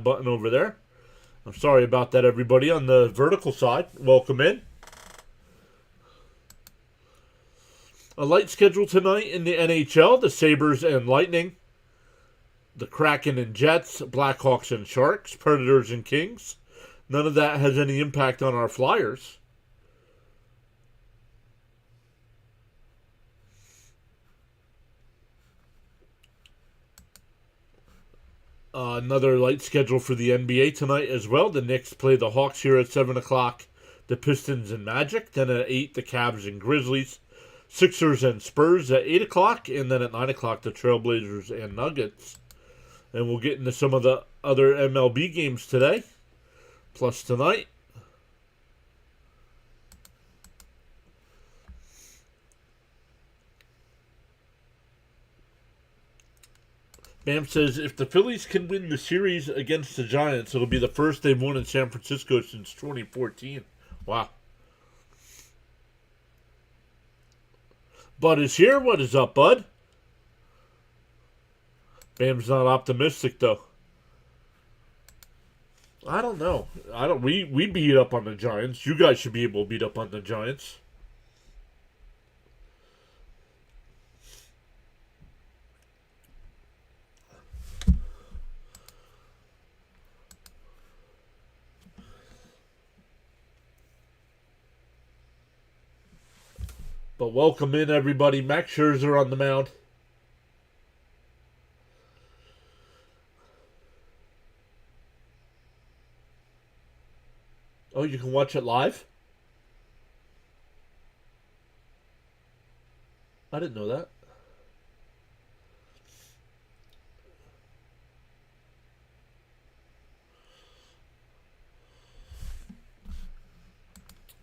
button over there. I'm sorry about that, everybody. On the vertical side, welcome in. A light schedule tonight in the NHL, the Sabres and Lightning, the Kraken and Jets, Blackhawks and Sharks, Predators and Kings. None of that has any impact on our Flyers. Another light schedule for the NBA tonight as well. The Knicks play the Hawks here at 7 o'clock. The Pistons and Magic. Then at 8, the Cavs and Grizzlies. Sixers and Spurs at 8 o'clock. And then at 9 o'clock, the Trailblazers and Nuggets. And we'll get into some of the other MLB games today. Plus tonight. Bam says, if the Phillies can win the series against the Giants, it'll be the first they've won in San Francisco since 2014. Wow. Bud is here. What is up, Bud? Bam's not optimistic, though. I don't know. We beat up on the Giants. You guys should be able to beat up on the Giants. But welcome in, everybody. Max Scherzer on the mound. Oh, you can watch it live? I didn't know that.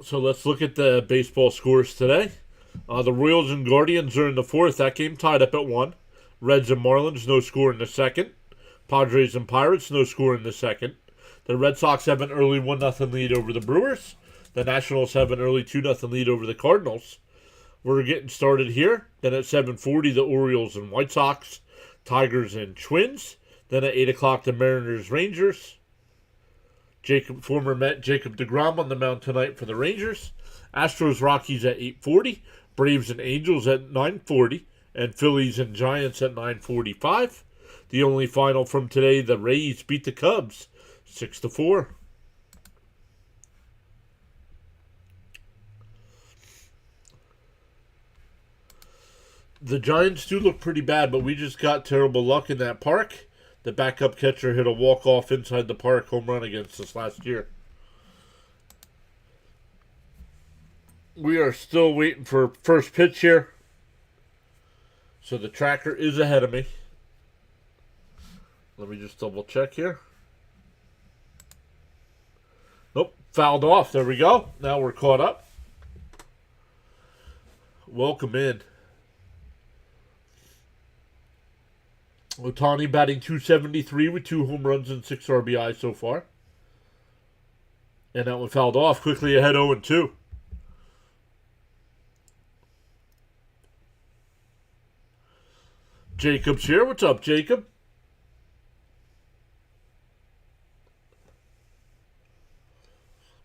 So let's look at the baseball scores today. The Royals and Guardians are in the fourth. That game tied up at 1. Reds and Marlins, no score in the second. Padres and Pirates, no score in the second. The Red Sox have an early 1-0 lead over the Brewers. The Nationals have an early 2-0 lead over the Cardinals. We're getting started here. Then at 7:40, the Orioles and White Sox. Tigers and Twins. Then at 8 o'clock, the Mariners Rangers. Former Met Jacob deGrom on the mound tonight for the Rangers. Astros Rockies at 8:40. Braves and Angels at 9:40. And Phillies and Giants at 9:45. The only final from today, the Rays beat the Cubs 6-4. The Giants do look pretty bad, but we just got terrible luck in that park. The backup catcher hit a walk-off inside the park home run against us last year. We are still waiting for first pitch here. So the tracker is ahead of me. Let me just double check here. Nope, fouled off. There we go. Now we're caught up. Welcome in. Ohtani batting .273 with 2 home runs and 6 RBIs so far. And that one fouled off. Quickly ahead 0-2. Jacob's here. What's up, Jacob?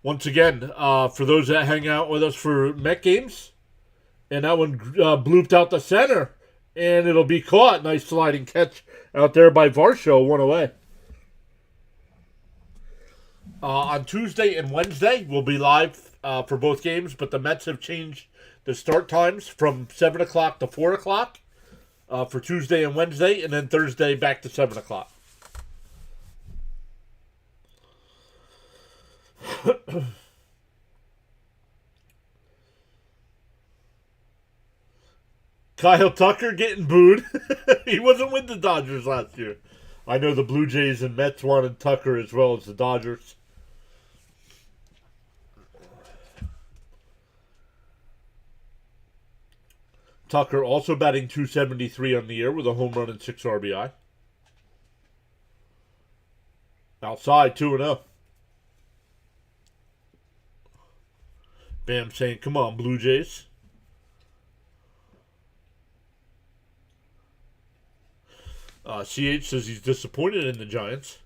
Once again, for those that hang out with us for Met games, and that one blooped out the center, and it'll be caught. Nice sliding catch out there by Varsho, 1 away. On Tuesday and Wednesday, we'll be live for both games, but the Mets have changed the start times from 7 o'clock to 4 o'clock for Tuesday and Wednesday, and then Thursday back to 7 o'clock. Kyle Tucker getting booed. He wasn't with the Dodgers last year. I know the Blue Jays and Mets wanted Tucker as well as the Dodgers. Tucker also batting .273 on the year with a home run and 6 RBI. Outside, 2-0. Bam saying, come on, Blue Jays. CH says he's disappointed in the Giants.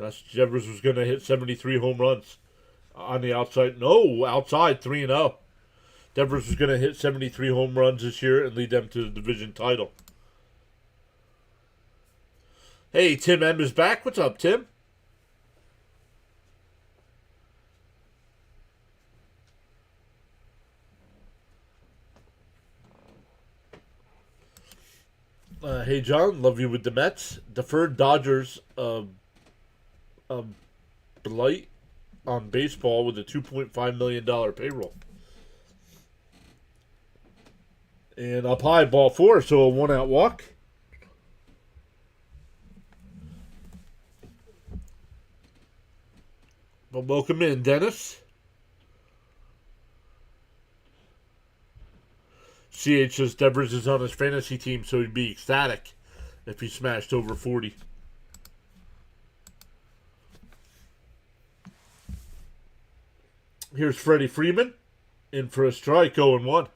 That's Devers was going to hit 73 home runs on the outside. No, outside 3-0. Devers was going to hit 73 home runs this year and lead them to the division title. Hey, Tim M is back. What's up, Tim? Hey, John. Love you with the Mets. Deferred Dodgers blight on baseball with a $2.5 million payroll. And up high, ball 4, so a 1-out walk. Well, welcome in, Dennis. CH says Devers is on his fantasy team, so he'd be ecstatic if he smashed over 40. Here's Freddie Freeman in for a strike, 0-1.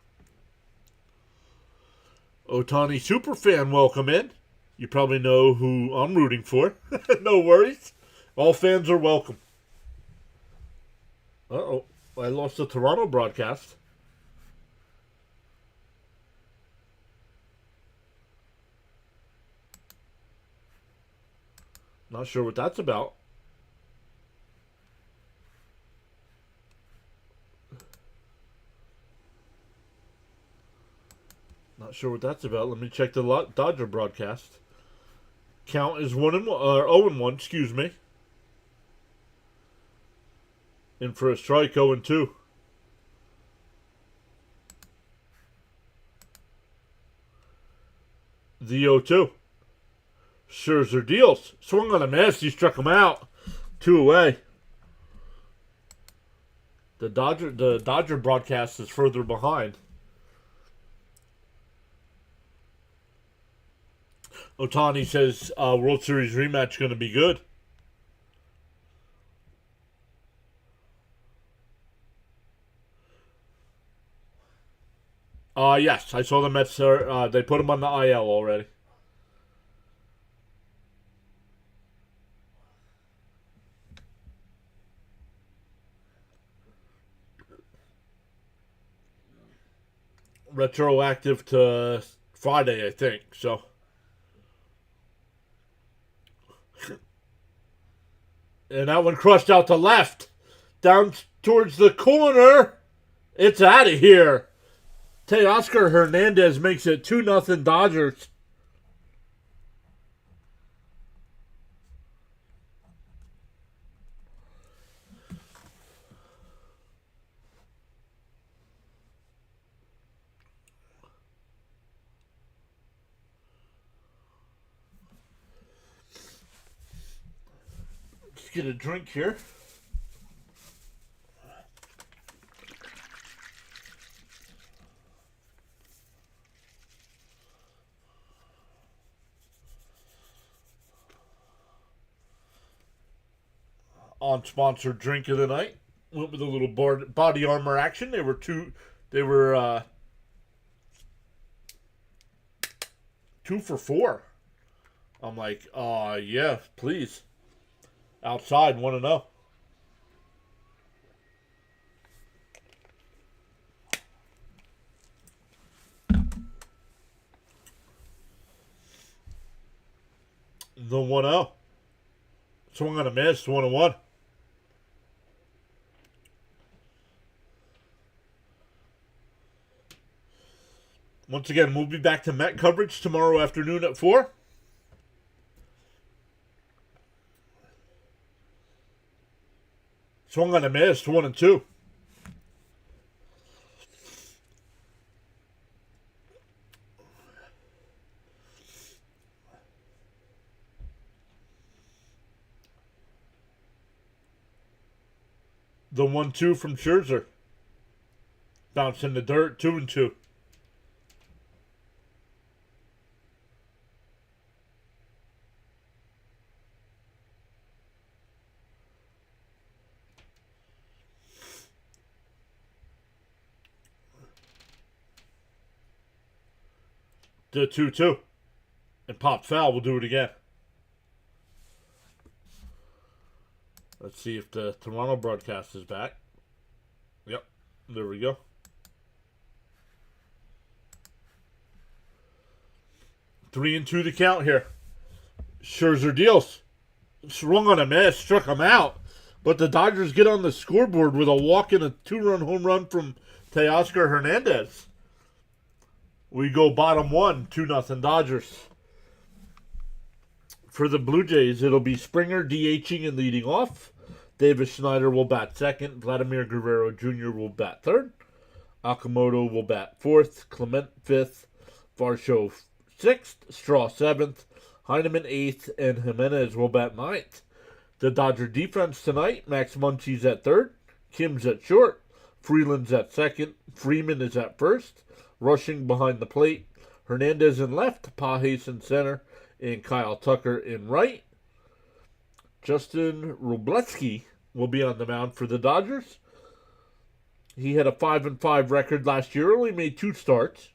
Otani Superfan, welcome in. You probably know who I'm rooting for. No worries. All fans are welcome. Uh-oh. I lost the Toronto broadcast. Not sure what that's about. Not sure what that's about. Let me check the Dodger broadcast. Count is 0-1, excuse me. In for a strike, 0-2. The 0-2. Scherzer deals. Swung on a miss. He struck him out. 2 away. The Dodger broadcast is further behind. Otani says World Series rematch going to be good. Yes, I saw the Mets. They put him on the IL already. Retroactive to Friday, I think. So. And that one crushed out to left. Down towards the corner. It's out of here. Teoscar Hernandez makes it 2-0 Dodgers. Let's get a drink here. Unsponsored drink of the night. Went with a little body armor action. They were 2 for 4. I'm like, yeah, please. Outside, 1-0. The 1-0. Swung on a miss, 1-1. Once again, we'll be back to Met coverage tomorrow afternoon at 4. Swung on a miss, 1-2. The 1-2 from Scherzer. Bounce in the dirt, 2-2. The 2-2. And pop foul, we'll do it again. Let's see if the Toronto broadcast is back. Yep, there we go. 3-2 the count here. Scherzer deals. Swung on a miss, struck him out. But the Dodgers get on the scoreboard with a walk and a 2-run home run from Teoscar Hernandez. We go bottom one, 2-0 Dodgers. For the Blue Jays, it'll be Springer DHing and leading off. Davis Schneider will bat second. Vladimir Guerrero Jr. will bat third. Okamoto will bat fourth. Clement fifth. Varsho sixth. Straw seventh. Heineman eighth. And Jimenez will bat ninth. The Dodger defense tonight, Max Muncy's at third. Kim's at short. Freeland's at second. Freeman is at first. Rushing behind the plate. Hernandez in left. Pages in center. And Kyle Tucker in right. Justin Wroblewski will be on the mound for the Dodgers. He had a 5-5 record last year. Only made 2 starts.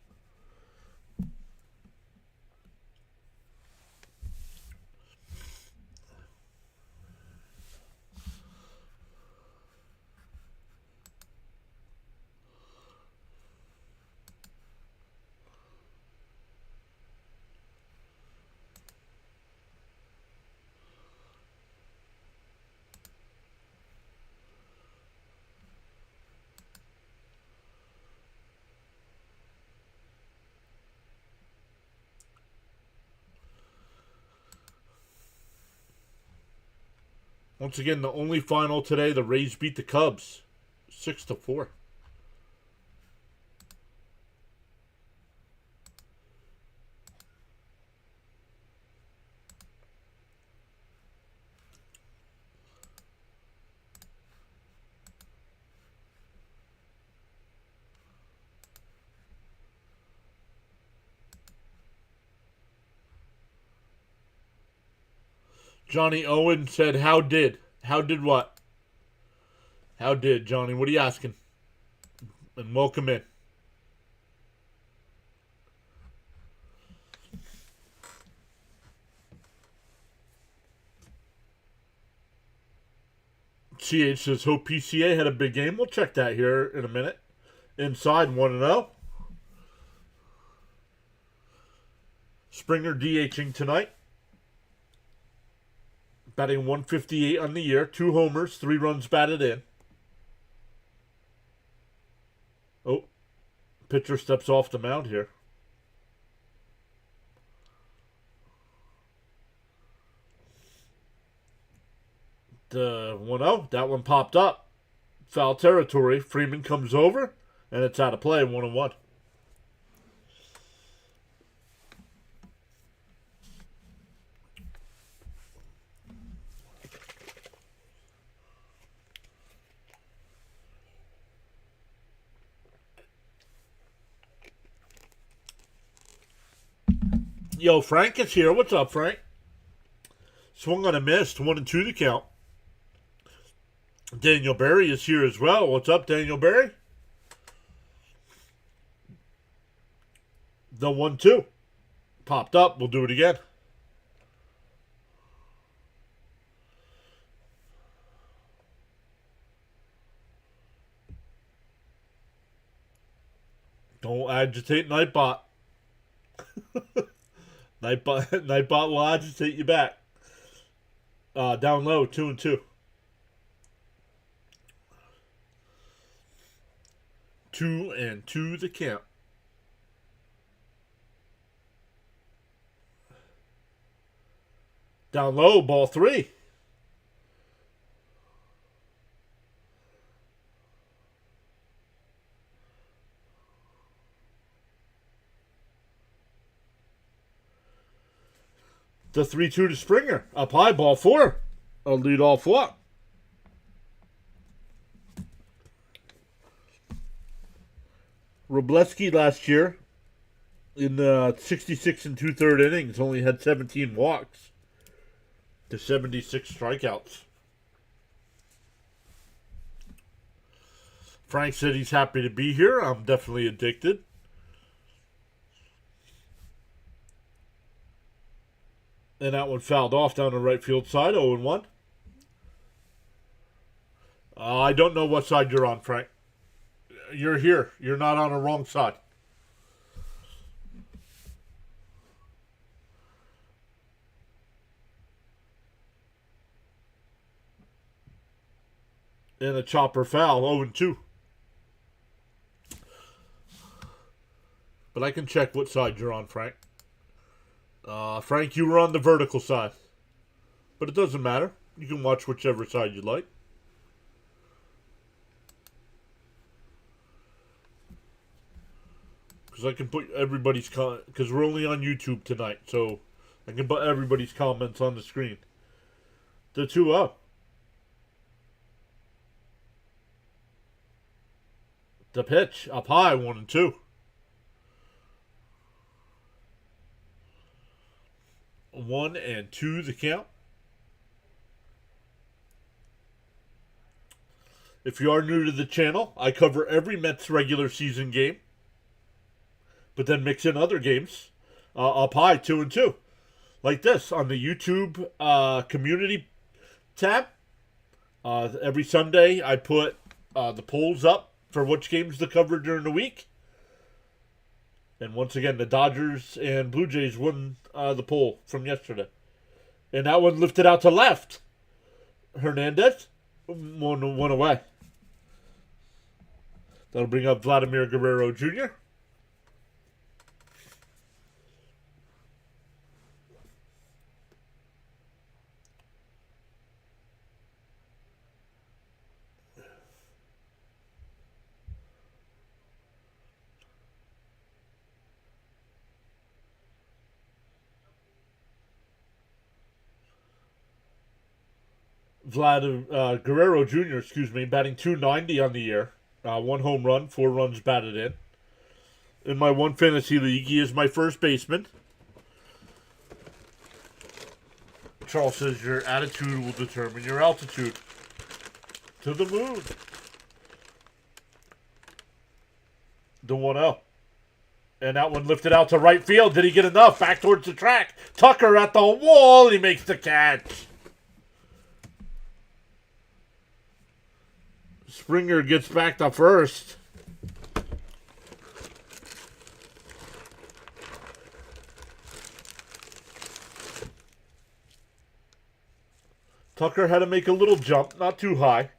Once again, the only final today, the Rays beat the Cubs 6-4. Johnny Owen said, How did what? How did, Johnny? What are you asking? And welcome in. CH says, hope PCA had a big game. We'll check that here in a minute. Inside 1-0. Springer DHing tonight. Batting 158 on the year. 2 homers, 3 runs batted in. Oh, pitcher steps off the mound here. The 1-0, that one popped up. Foul territory. Freeman comes over, and it's out of play, 1-1. Yo, Frank is here. What's up, Frank? Swung on a miss, 1-2 the count. Daniel Berry is here as well. What's up, Daniel Berry? The 1-2. Popped up. We'll do it again. Don't agitate Nightbot. Nightbot will agitate you back. Down low, 2-2. 2-2 the count. Down low, ball 3. The 3-2 to Springer. Up high, ball 4. A lead off walk. Wroblewski last year in the 66 and 2/3 innings only had 17 walks to 76 strikeouts. Frank said he's happy to be here. I'm definitely addicted. And that one fouled off down the right field side, 0-1. I don't know what side you're on, Frank. You're here. You're not on the wrong side. And a chopper foul, 0-2. But I can check what side you're on, Frank. Frank, you were on the vertical side. But it doesn't matter. You can watch whichever side you like. Because I can put everybody's because we're only on YouTube tonight, so I can put everybody's comments on the screen. The 2-0. The pitch up high, 1-2. 1-2 the count. If you are new to the channel, I cover every Mets regular season game, but then mix in other games up high, 2-2. Like this on the YouTube community tab. Every Sunday, I put the polls up for which games to cover during the week. And once again, the Dodgers and Blue Jays won the poll from yesterday. And that one lifted out to left. Hernandez, one away. That'll bring up Vladimir Guerrero Jr. Guerrero Jr., batting .290 on the year. 1 home run, 4 runs batted in. In my one fantasy league, he is my first baseman. Charles says your attitude will determine your altitude. To the moon. The 1-0. And that one lifted out to right field. Did he get enough? Back towards the track. Tucker at the wall. He makes the catch. Springer gets back to first. Tucker had to make a little jump, not too high.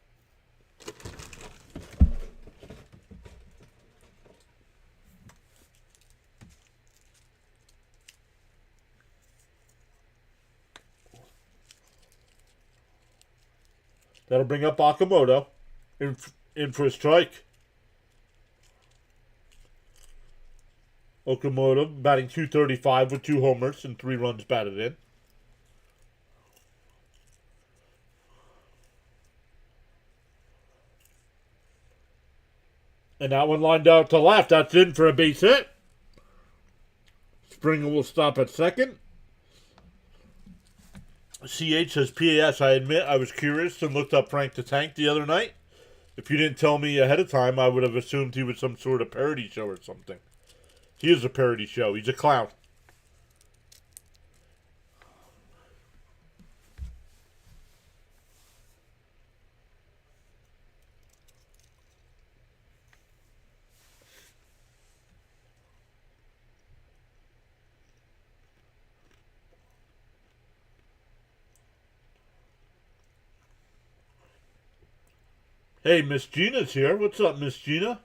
That'll bring up Okamoto in for a strike. Okamoto batting .235 with 2 homers and 3 runs batted in. And that one lined out to left. That's in for a base hit. Springer will stop at second. CH says PAS. I admit I was curious and looked up Frank the Tank the other night. If you didn't tell me ahead of time, I would have assumed he was some sort of parody show or something. He is a parody show. He's a clown. Hey, Miss Gina's here. What's up, Miss Gina?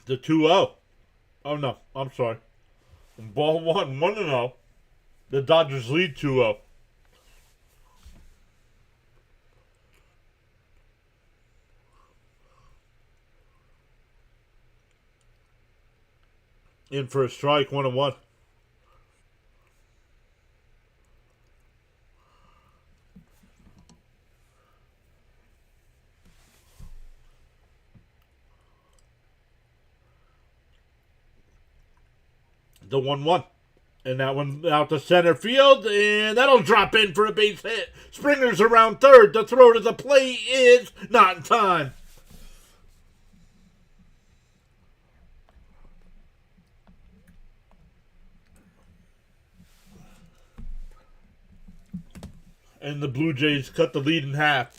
The 2-0. Oh, no. I'm sorry. Ball 1-0. The Dodgers lead 2-0. In for a strike, 1-1. The 1-1. And that one out to center field, and that'll drop in for a base hit. Springer's around third. The throw to the plate is not in time. And the Blue Jays cut the lead in half.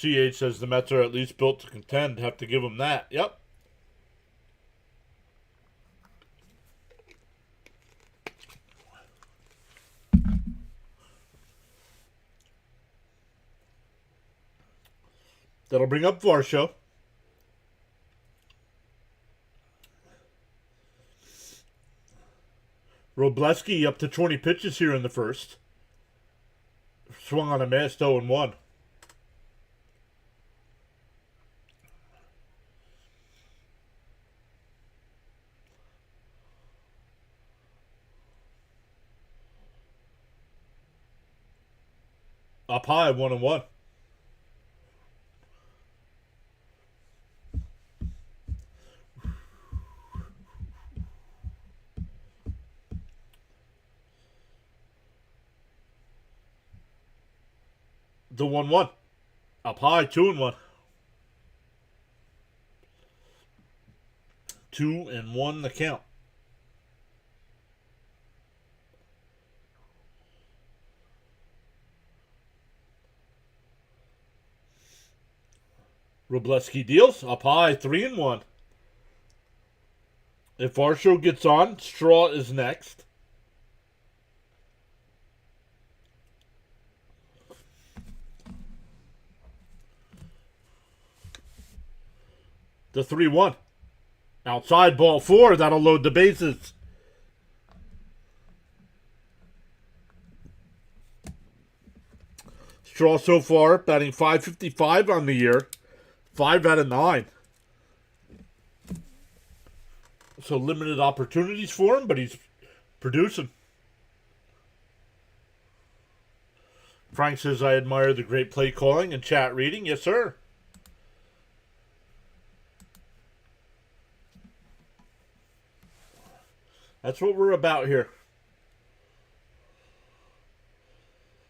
CH says the Mets are at least built to contend. Have to give them that. Yep. That'll bring up Varsho. Robleski up to 20 pitches here in the first. Swung on a miss, 0-1. Up high, 1-1. The 1-1. Up high, 2-1. 2-1 the count. Robleski deals. Up high, 3-1. If Varsho gets on, Straw is next. The 3-1. Outside, ball 4. That'll load the bases. Straw so far batting .555 on the year. 5 out of 9. So limited opportunities for him, but he's producing. Frank says, I admire the great play calling and chat reading. Yes, sir. That's what we're about here.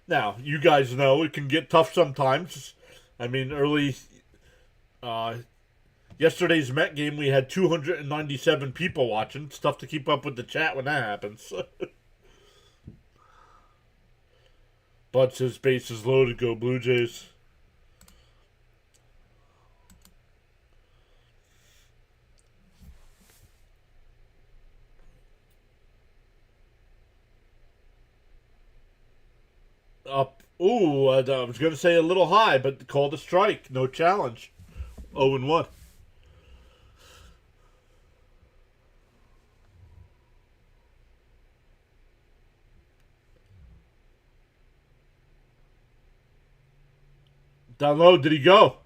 Now, you guys know it can get tough sometimes. I mean, yesterday's Met game, we had 297 people watching. It's tough to keep up with the chat when that happens. Bud says base is loaded, go Blue Jays. Up. Ooh, I was going to say a little high, but called a strike. No challenge. 0-1. Down low, did he go?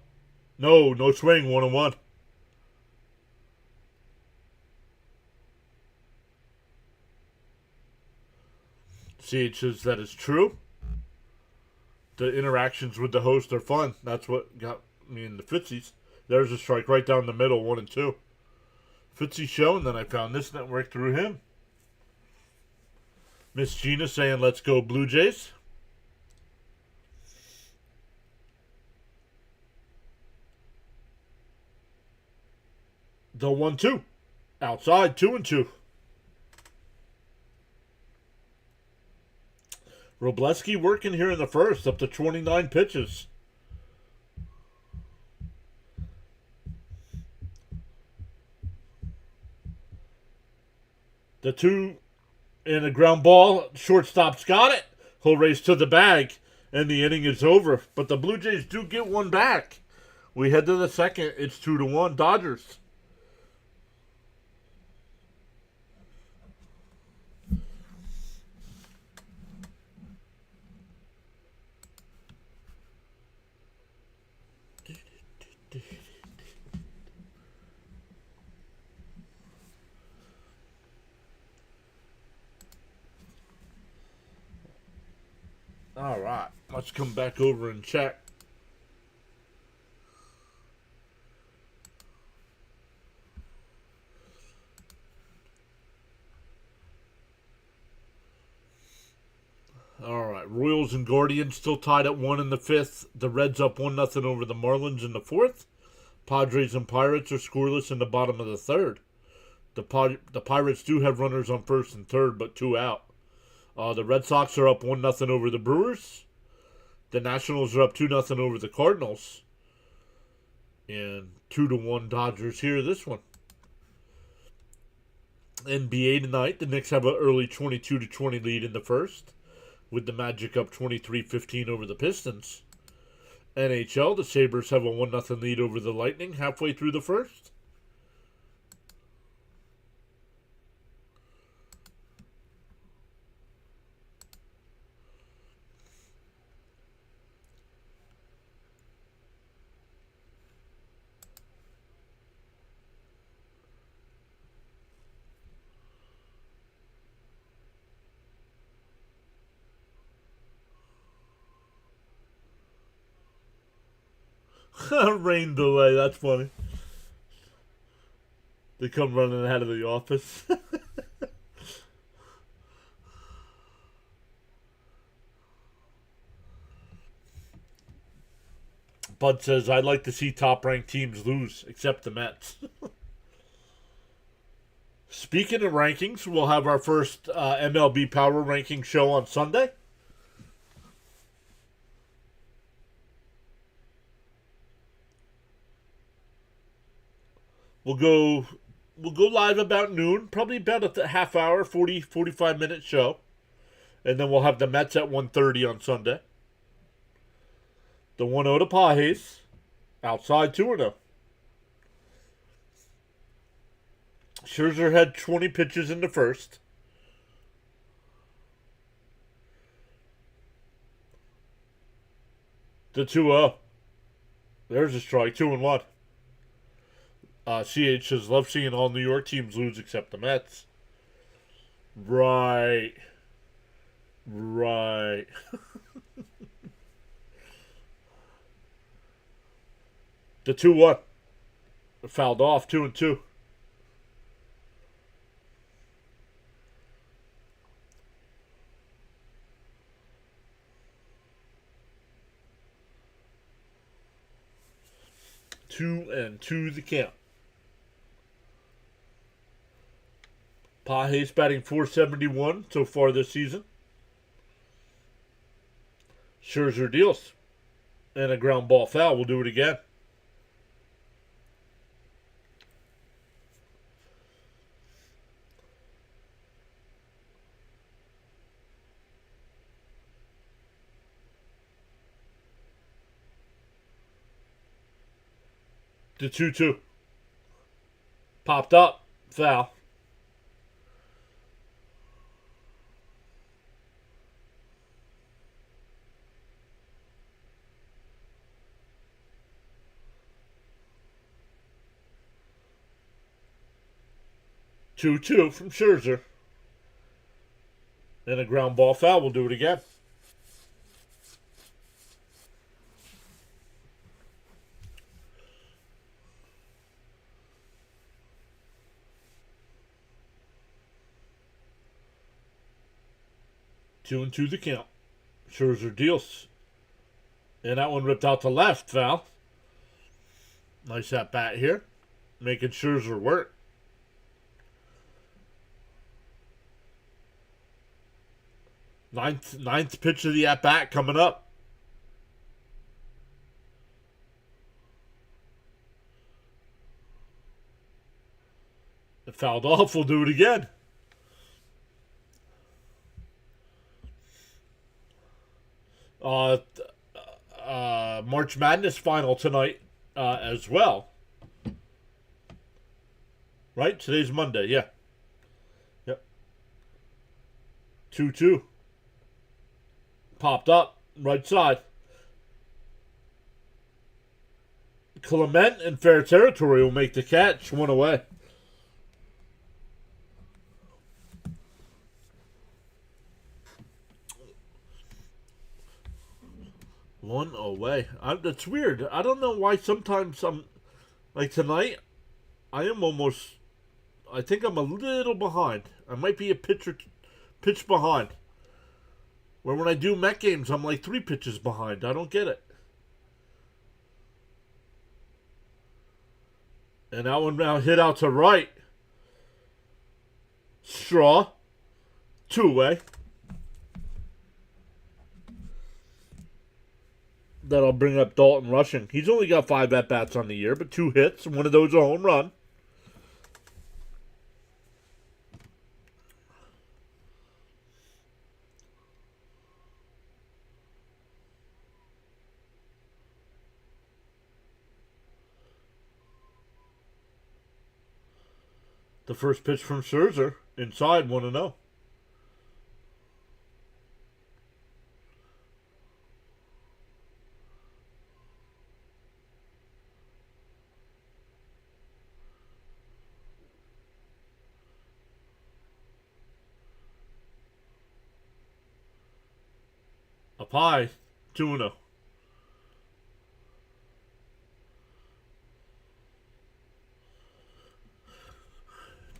No swing, 1-1. CH says that is true. The interactions with the host are fun. That's what got me in the Fitzies. There's a strike right down the middle, 1 and 2. Fitzy show, and then I found this network through him. Miss Gina saying, let's go Blue Jays. The 1-2. Outside, 2-2. Robleski working here in the first, up to 29 pitches. The 2 and a ground ball. Shortstop's got it. He'll race to the bag, and the inning is over. But the Blue Jays do get one back. We head to the second. It's 2-1 Dodgers. All right, let's come back over and check. All right, Royals and Guardians still tied at 1 in the 5th. The Reds up 1-0 over the Marlins in the 4th. Padres and Pirates are scoreless in the bottom of the 3rd. The Pirates do have runners on 1st and 3rd, but 2 out. The Red Sox are up 1-0 over the Brewers. The Nationals are up 2-0 over the Cardinals. And 2-1 Dodgers here, this one. NBA tonight, the Knicks have an early 22-20 lead in the first, with the Magic up 23-15 over the Pistons. NHL, the Sabres have a 1-0 lead over the Lightning halfway through the first. Rain delay, that's funny. They come running out of the office. Bud says, I'd like to see top-ranked teams lose, except the Mets. Speaking of rankings, we'll have our first MLB Power Ranking show on Sunday. We'll go live about noon, probably about a half hour, 45 minute show. And then we'll have the Mets at 1:30 on Sunday. The 1-0 to Pajes. Outside 2-0. Scherzer had 20 pitches in the first. The 2-0. There's a strike. 2-1. CH says, love seeing all New York teams lose except the Mets. Right. The 2-1. Fouled off. 2-2. Two and two the count. Pajes batting .471 so far this season. Scherzer deals. And a ground ball foul. We'll do it again. The 2-2. Popped up. Foul. Two from Scherzer. And a ground ball foul. We'll do it again. Two and two the count. Scherzer deals. And that one ripped out to left, foul. Nice at bat here. Making Scherzer work. Ninth pitch of the at bat coming up. It fouled off. We'll do it again. March Madness final tonight as well. Right? Today's Monday, yeah. Yep. 2-2. Popped up, right side. Clement in fair territory will make the catch. One away. One away. That's weird. I don't know why sometimes I'm... Like tonight, I think I'm a little behind. I might be a pitch behind. Where when I do Met games, I'm like 3 pitches behind. I don't get it. And that one now hit out to right. Straw. 2 away. That'll bring up Dalton Rushing. He's only got 5 at-bats on the year, but 2 hits, and one of those a home run. The first pitch from Scherzer, inside 1-0. Up high, 2-0.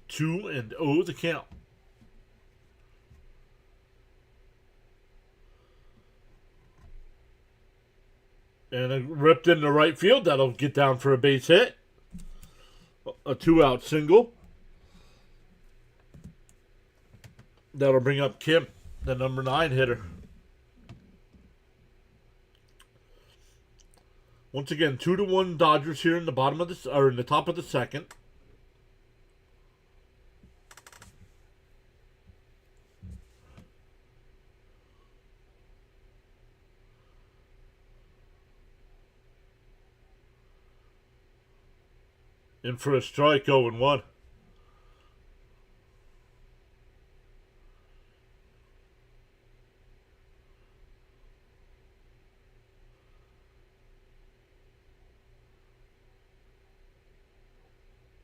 2-0 the count. And it ripped into right field. That'll get down for a base hit. A 2-out single. That'll bring up Kim, the number 9 hitter. Once again, 2-1 Dodgers here in the bottom of the or in the top of the second. In for a strike, 0-1.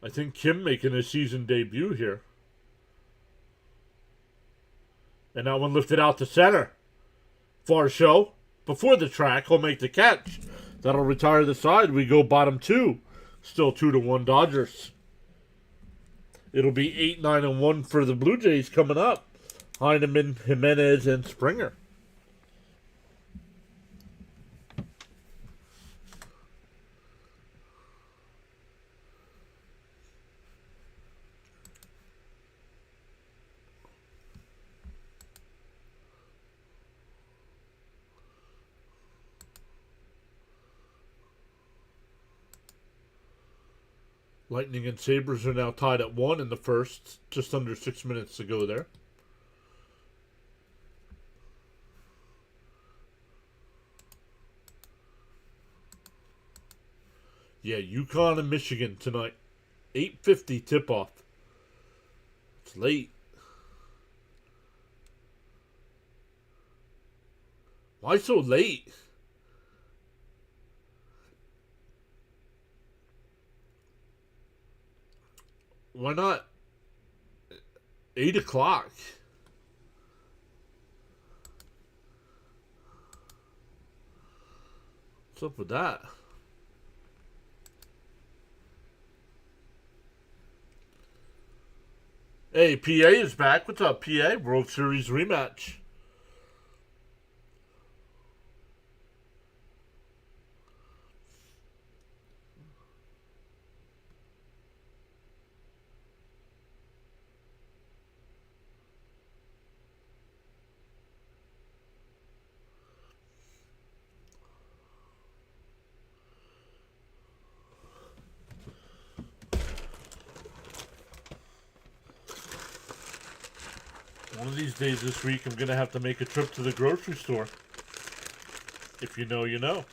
I think Kim making his season debut here. And that one lifted out to center. Far show. Before the track, he'll make the catch. That'll retire the side. We go bottom 2. Still 2-1 Dodgers. It'll be 8-9-1 for the Blue Jays coming up. Heineman, Jimenez, and Springer. Lightning and Sabres are now tied at 1 in the first. Just under 6 minutes to go there. Yeah, UConn and Michigan tonight. 8:50 tip-off. It's late. Why so late? Why not 8 o'clock? What's up with that? Hey, PA is back. What's up, PA? World Series rematch. One of these days this week, I'm going to have to make a trip to the grocery store. If you know, you know.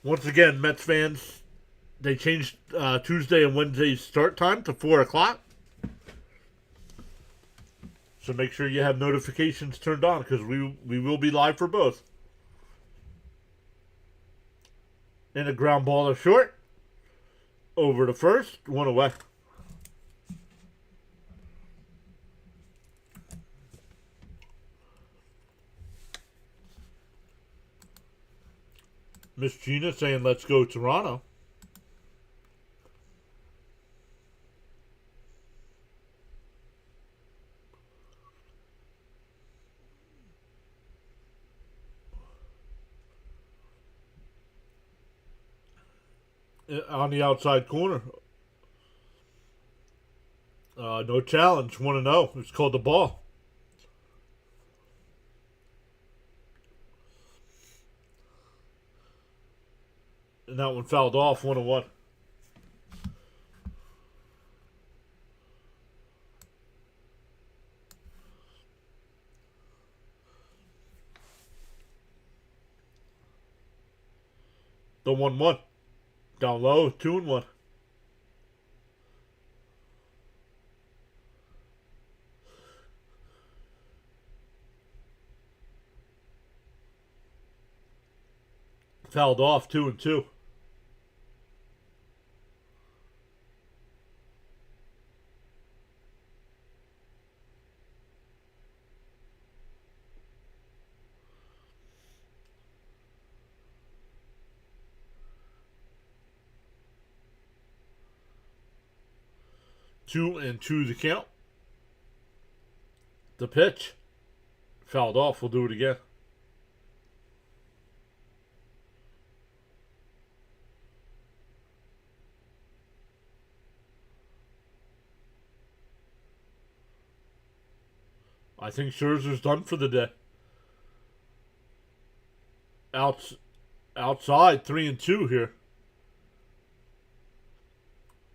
Once again, Mets fans, they changed Tuesday and Wednesday's start time to 4 o'clock. So make sure you have notifications turned on because we will be live for both. And a ground ball to short. Over to first. 1 away. Miss Gina saying, let's go Toronto. on the outside corner. No challenge. 1-0. It's called the ball. And that one fouled off. 1-1. The 1-1. Down low. 2-1. Fouled off. 2-2. Two and two the count. The pitch. Fouled off. We'll do it again. I think Scherzer's done for the day. Outside 3-2 here.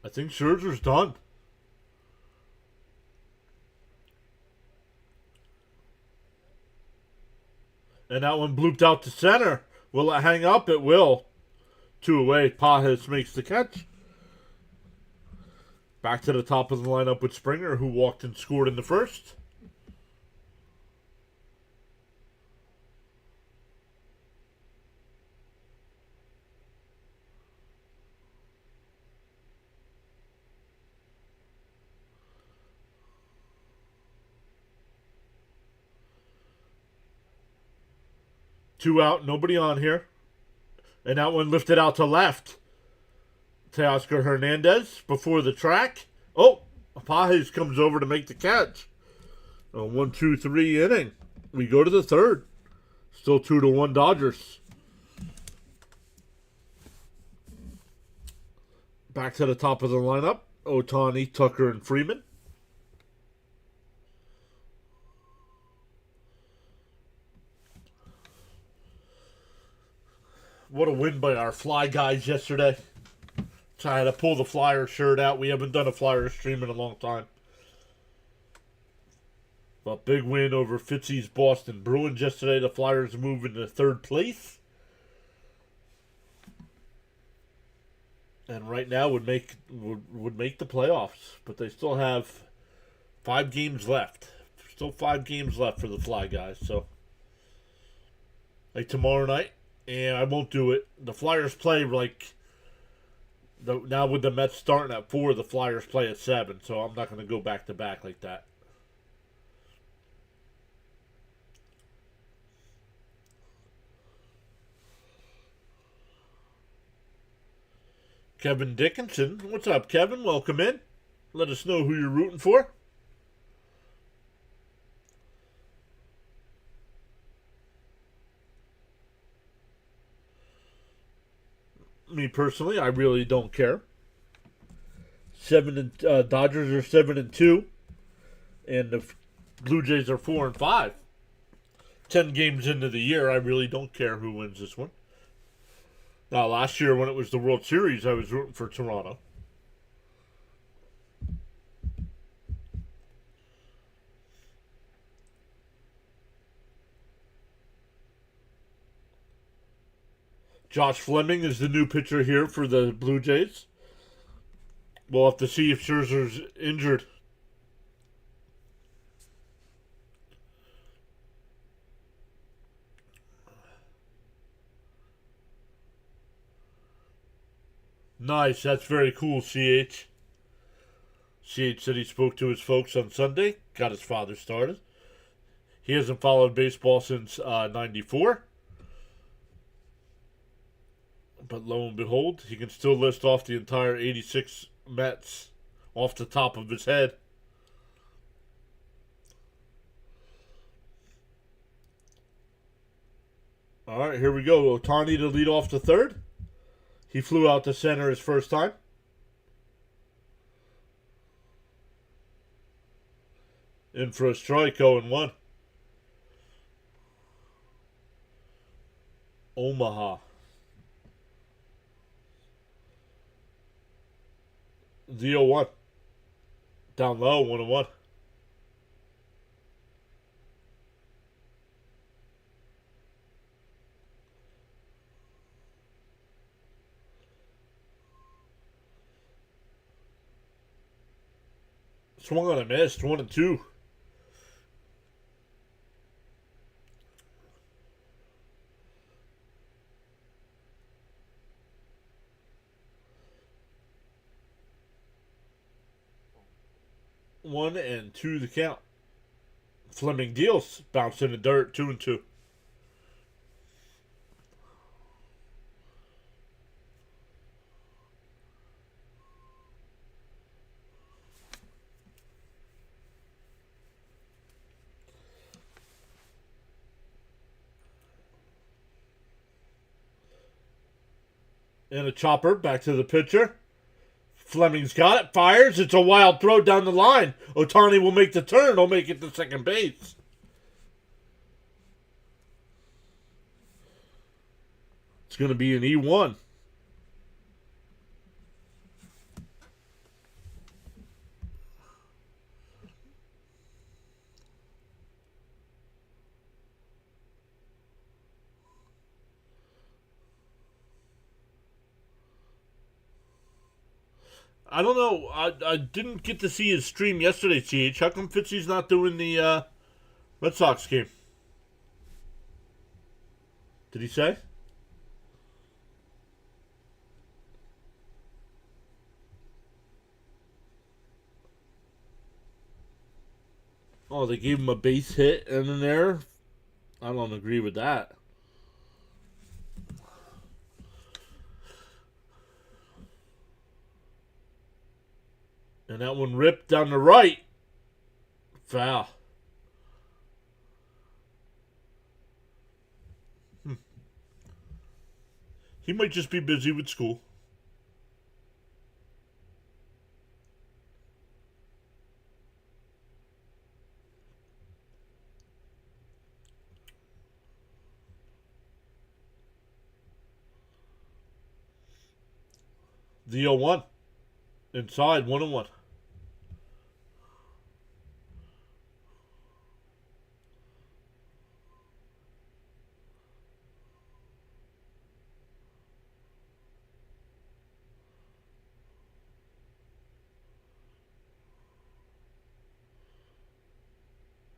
I think Scherzer's done. And that one blooped out to center. Will it hang up? It will. 2 away. Pajes makes the catch. Back to the top of the lineup with Springer, who walked and scored in the first. Two out, nobody on here. And that one lifted out to left. Teoscar Hernandez before the track. Oh, Pajes comes over to make the catch. A 1-2-3 inning. We go to the third. Still 2-1 Dodgers. Back to the top of the lineup. Ohtani, Tucker, and Freeman. What a win by our Fly guys yesterday. Trying to pull the Flyers shirt out. We haven't done a Flyers stream in a long time. But big win over Fitzy's Boston Bruins yesterday. The Flyers move into third place. And right now would make the playoffs. But they still have 5 games left. Still 5 games left for the Fly guys. So, like tomorrow night. And I won't do it. The Flyers play now with the Mets starting at 4, the Flyers play at 7. So I'm not going to go back to back like that. Kevin Dickinson. What's up, Kevin? Welcome in. Let us know who you're rooting for. Me personally, I really don't care. Dodgers are 7-2, and the Blue Jays are 4-5. 10 games into the year, I really don't care who wins this one. Now, last year when it was the World Series, I was rooting for Toronto. Josh Fleming is the new pitcher here for the Blue Jays. We'll have to see if Scherzer's injured. Nice, that's very cool, CH. CH said he spoke to his folks on Sunday, got his father started. He hasn't followed baseball since 94. But lo and behold, he can still list off the entire 86 Mets off the top of his head. All right, here we go. Ohtani to lead off the third. He flew out to center his first time. In for a strike, 0-1. Omaha. The 0-1. Down low, 1-1. Swung on a miss, 1-2. One and two the count. Fleming deals. Bounce in the dirt. 2-2. And a chopper back to the pitcher. Fleming's got it. Fires. It's a wild throw down the line. Ohtani will make the turn. He'll make it to second base. It's going to be an E1. I don't know. I didn't get to see his stream yesterday, CH. How come Fitzy's not doing the Red Sox game? Did he say? Oh, they gave him a base hit and an error? I don't agree with that. And that one ripped down the right. Foul. He might just be busy with school. The 0-1. Inside, 1-1.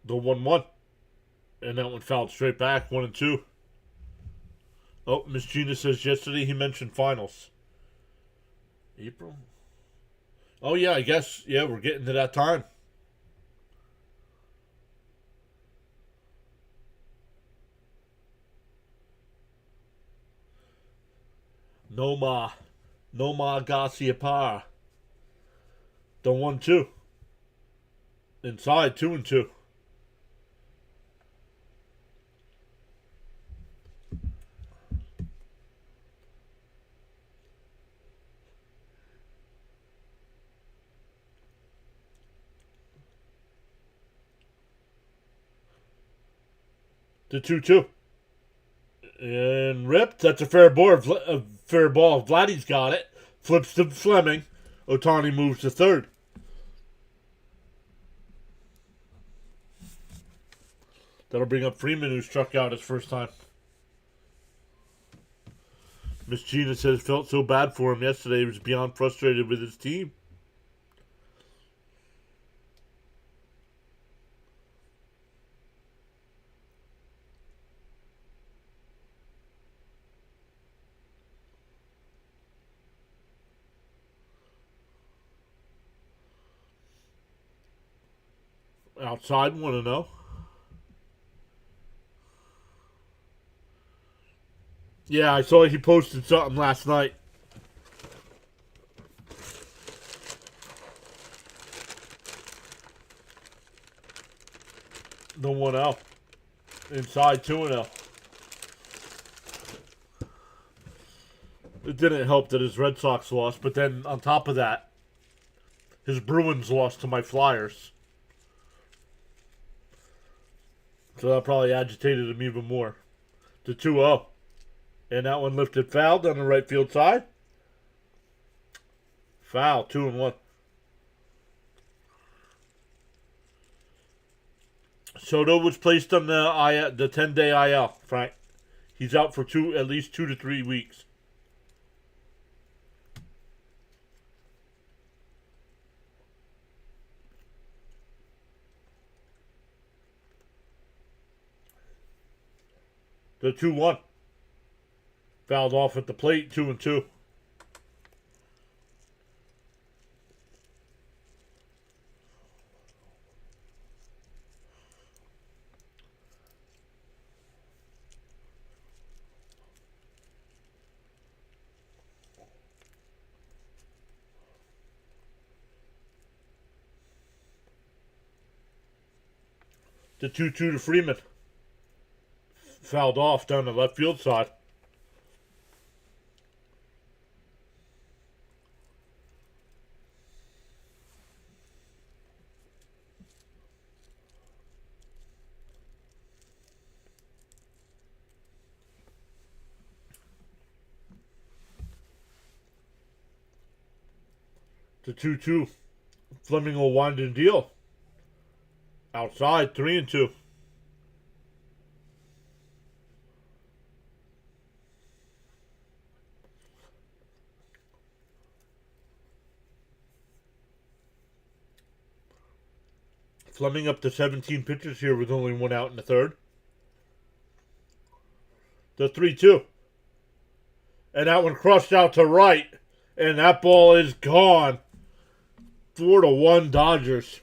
The 1-1. And that one fouled straight back, 1-2. Oh, Miss Gina says yesterday he mentioned finals. April? Oh, yeah, I guess. Yeah, we're getting to that time. No ma Garcia Par. The 1-2. Inside, 2-2. The 2-2. And ripped. That's a fair ball. Fair ball. Vladdy's got it. Flips to Fleming. Ohtani moves to third. That'll bring up Freeman, who struck out his first time. Miss Gina says felt so bad for him yesterday. He was beyond frustrated with his team. Outside, 1-0. Yeah, I saw he posted something last night. The 1-0. Inside, 2-0. it didn't help that his Red Sox lost, but then on top of that, his Bruins lost to my Flyers. So that probably agitated him even more. To 2-0. And that one lifted foul down the right field side. Foul, 2-1. Soto was placed on the 10-day IL, Frank. He's out for at least 2 to 3 weeks. The 2-1. Fouled off at the plate, 2-2. The 2-2 to Freeman. Fouled off down the left field side. The 2-2. Fleming will wind and deal. Outside, 3-2. Fleming up to 17 pitches here with only one out in the third. The 3-2. And that one crushed out to right. And that ball is gone. 4-1 Dodgers.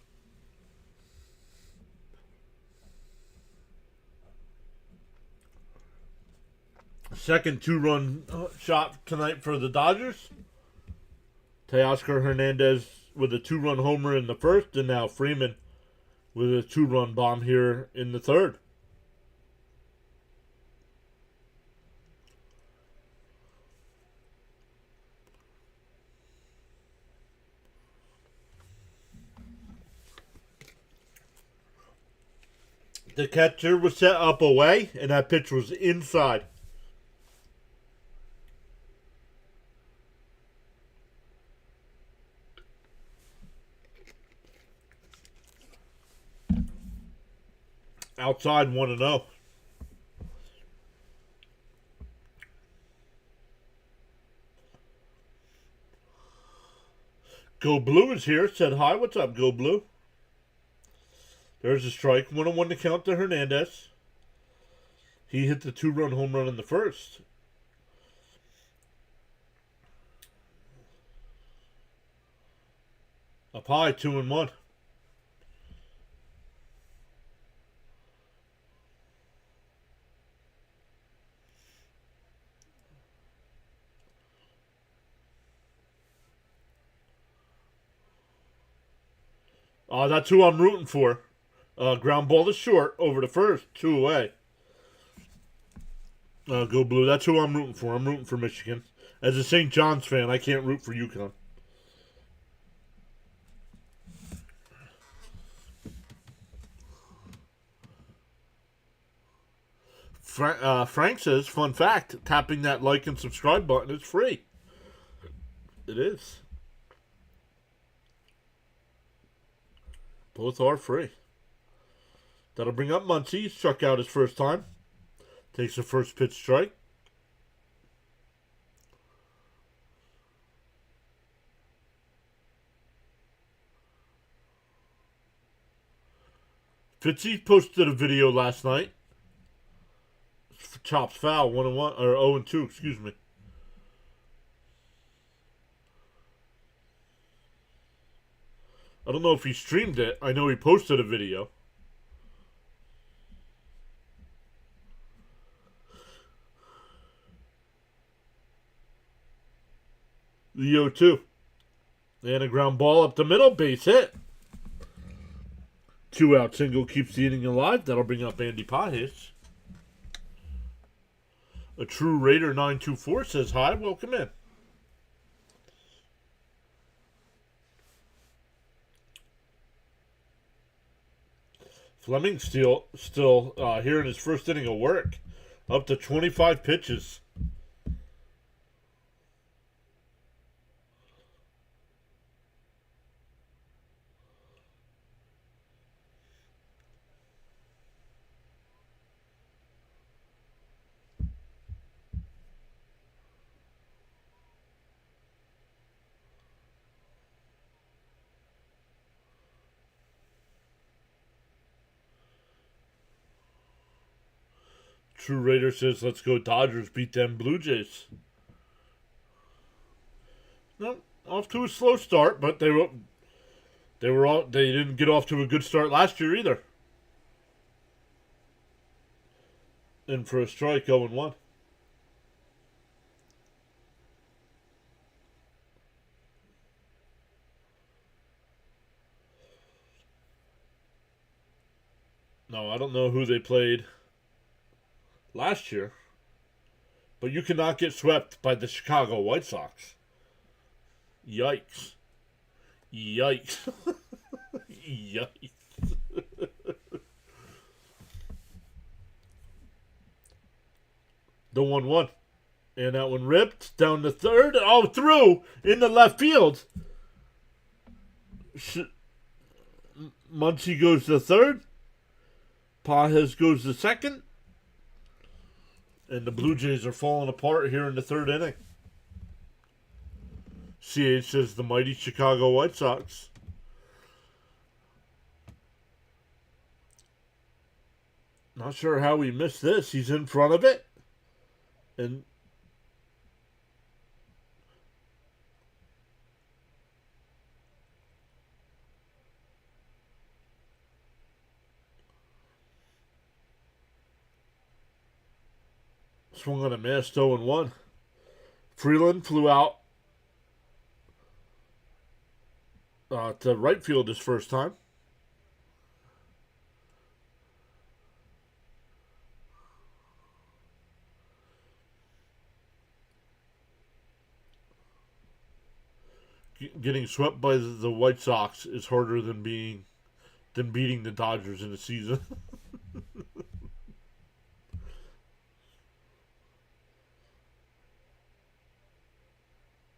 Second 2-run shot tonight for the Dodgers. Teoscar Hernandez with a 2-run homer in the first, and now Freeman with a 2-run bomb here in the third. The catcher was set up away, and that pitch was inside. Outside 1-0. Go Blue is here. Said hi. What's up, Go Blue? There's a strike. 1-1 to count to Hernandez. He hit the 2-run home run in the first. Up high, 2-1. That's who I'm rooting for. Ground ball to short over to first. 2 away. Go Blue. That's who I'm rooting for. I'm rooting for Michigan. As a St. John's fan, I can't root for UConn. Frank says, fun fact, tapping that like and subscribe button is free. It is. Both are free. That'll bring up Muncie. He's struck out his first time. Takes the first pitch strike. Fitzy posted a video last night. Chops foul, 1-1 or 0-2, excuse me. I don't know if he streamed it. I know he posted a video. The 0-2. And a ground ball up the middle, base hit. 2-out single keeps the inning alive. That'll bring up Andy Pajes. A True Raider 924 says hi, welcome in. Fleming still here in his first inning of work. Up to 25 pitches. True Raider says, "Let's go Dodgers, beat them Blue Jays." No, off to a slow start, but they didn't get off to a good start last year either. In for a strike, 0-1. No, I don't know who they played last year, but you cannot get swept by the Chicago White Sox. Yikes. Yikes. Yikes. The 1-1. And that one ripped down the third. Oh, through in the left field. Muncie goes to third. Pajes goes to second. And the Blue Jays are falling apart here in the third inning. CH says the mighty Chicago White Sox. Not sure how we missed this. He's in front of it. And swung on a miss, 0-1. Freeland flew out to right field his first time. Getting swept by the White Sox is harder than beating the Dodgers in a season.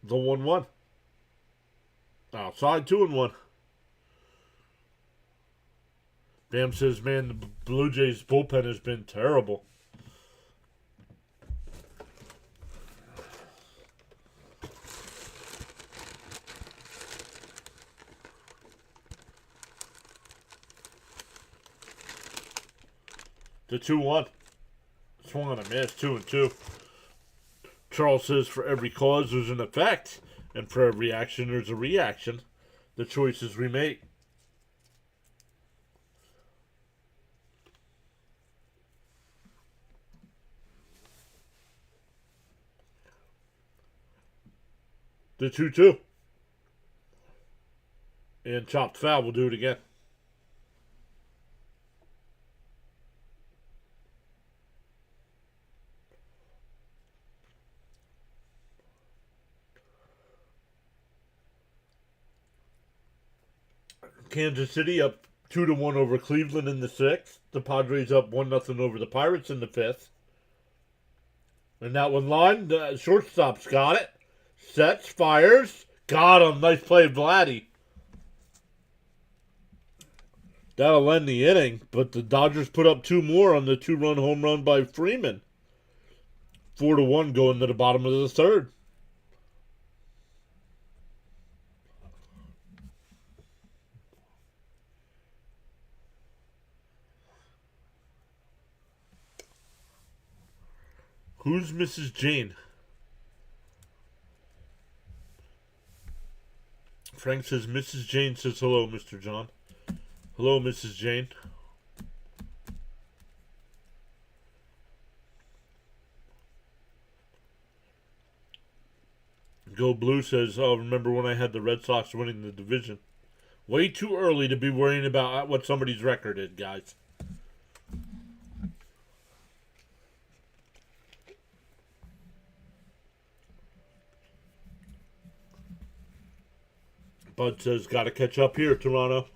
The 1-1. Outside, 2-1. Bam says, man, the Blue Jays bullpen has been terrible. The 2-1. Swung on a miss, 2-2. Charles says, for every cause there's an effect, and for every action there's a reaction. The choices we make. The 2-2. And chopped foul will do it again. Kansas City up 2-1 over Cleveland in the sixth. The Padres up 1-0 over the Pirates in the fifth. And that one line, the shortstop's got it. Sets, fires. Got him. Nice play, Vladdy. That'll end the inning, but the Dodgers put up two more on the 2-run home run by Freeman. 4-1 going to the bottom of the third. Who's Mrs. Jane? Frank says, Mrs. Jane says hello, Mr. John. Hello, Mrs. Jane. Go Blue says, oh, remember when I had the Red Sox winning the division? Way too early to be worrying about what somebody's record is, guys. Bud says, gotta catch up here, Toronto.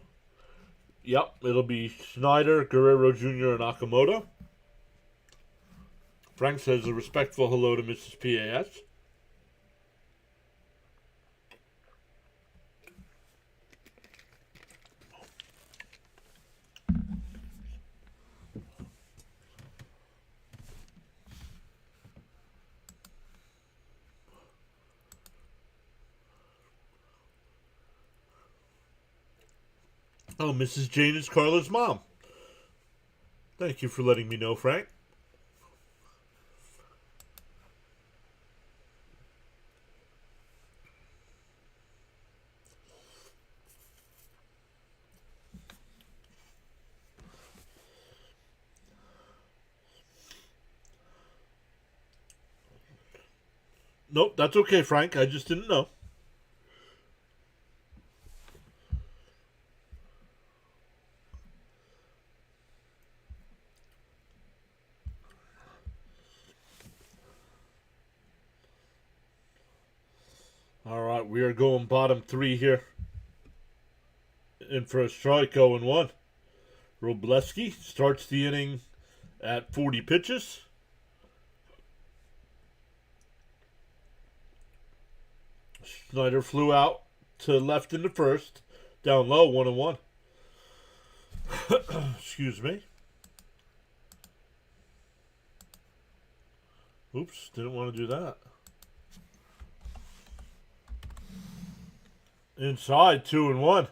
Yep, it'll be Snyder, Guerrero Jr., and Okamoto. Frank says a respectful hello to Mrs. PAS. Oh, Mrs. Jane is Carla's mom. Thank you for letting me know, Frank. Nope, that's okay, Frank. I just didn't know. All right, we are going bottom three here. In for a strike, 0-1. Robleski starts the inning at 40 pitches. Snyder flew out to left in the first. Down low, 1-1. Excuse me. Oops, didn't want to do that. Inside, 2-1.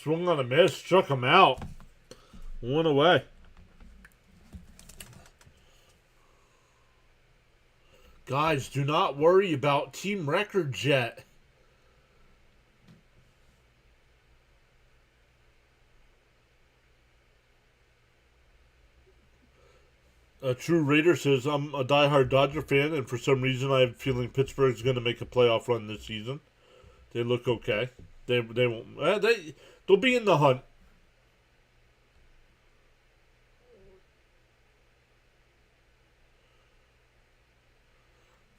Swung on a miss, struck him out. 1 away. Guys, do not worry about team records yet. A true Raider says, I'm a diehard Dodger fan, and for some reason I have a feeling Pittsburgh's going to make a playoff run this season. They look okay. They won't. They'll be in the hunt.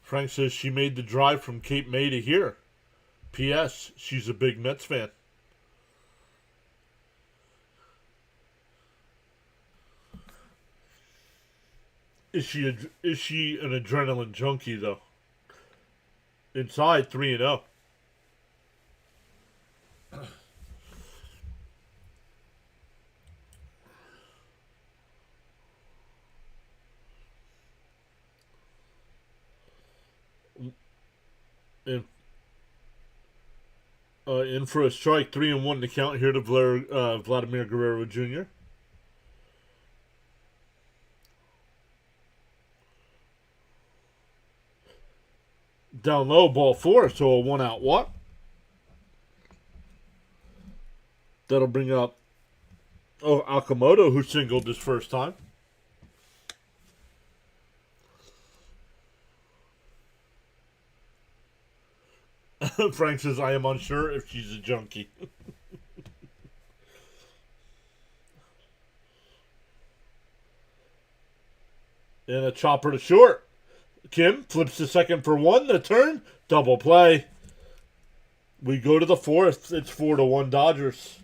Frank says she made the drive from Cape May to here. P.S. She's a big Mets fan. Is she an adrenaline junkie though? Inside 3-0. In for a strike, 3-1 to count here to Vladimir Guerrero Jr. Down low, ball 4, so a 1-out walk. That'll bring up Okamoto, who singled this first time. Frank says, I am unsure if she's a junkie. And a chopper to short. Kim flips to second for 1. The turn. Double play. We go to the fourth. It's 4-1 Dodgers.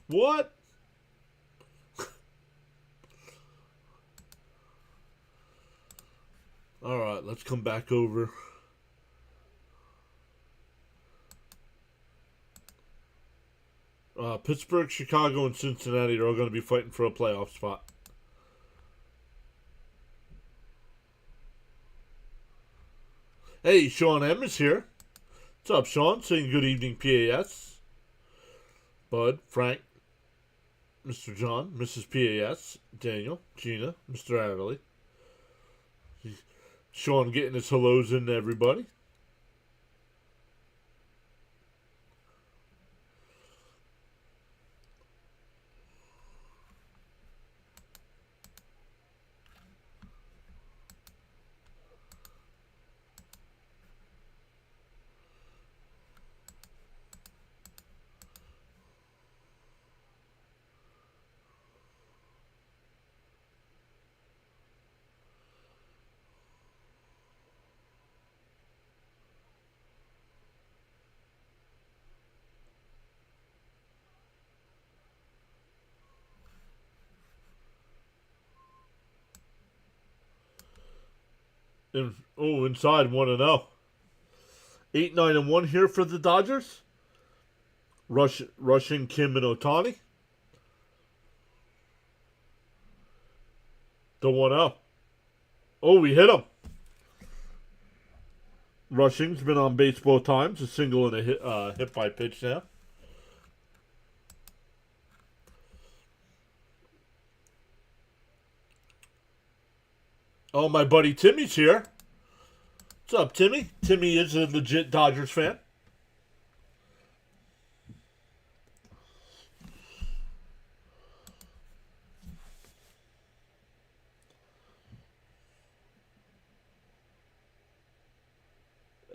What? All right, let's come back over. Pittsburgh, Chicago, and Cincinnati are all going to be fighting for a playoff spot. Hey, Sean M is here. What's up, Sean? Saying good evening, PAS. Bud, Frank, Mr. John, Mrs. PAS, Daniel, Gina, Mr. Adderley. Sean getting his hellos in to everybody. Inside 1-0. 8-9-1 here for the Dodgers. Rushing Kim and Otani. The 1-0. Oh, we hit him. Rushing's been on base both times. A single and a hit by pitch now. Oh, my buddy Timmy's here. What's up, Timmy? Timmy is a legit Dodgers fan.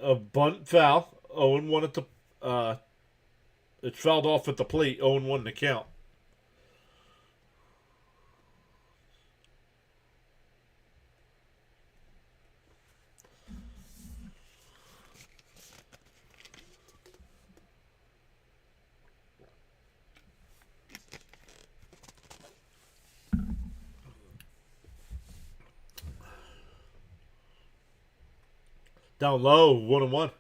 A bunt foul. 0-1 at the... it fouled off at the plate. 0-1 to count. Down low, 1-1.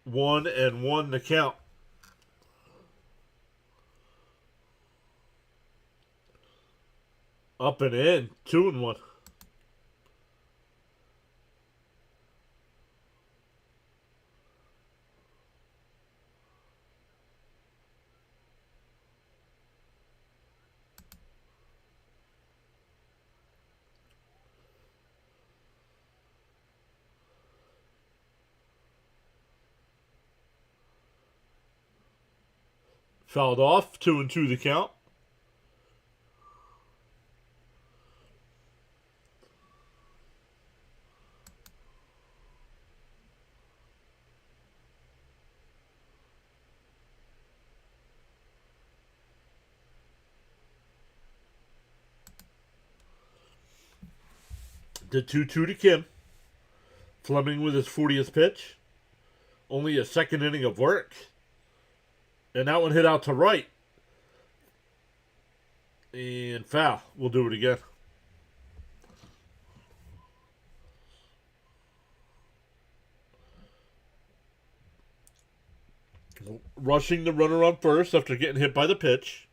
One and one to count. Up and in, 2-1. Fouled off, 2-2 the count. The 2-2 to Kim. Fleming with his 40th pitch. Only a second inning of work. And that one hit out to right. And foul. We'll do it again. Rushing the runner on first after getting hit by the pitch.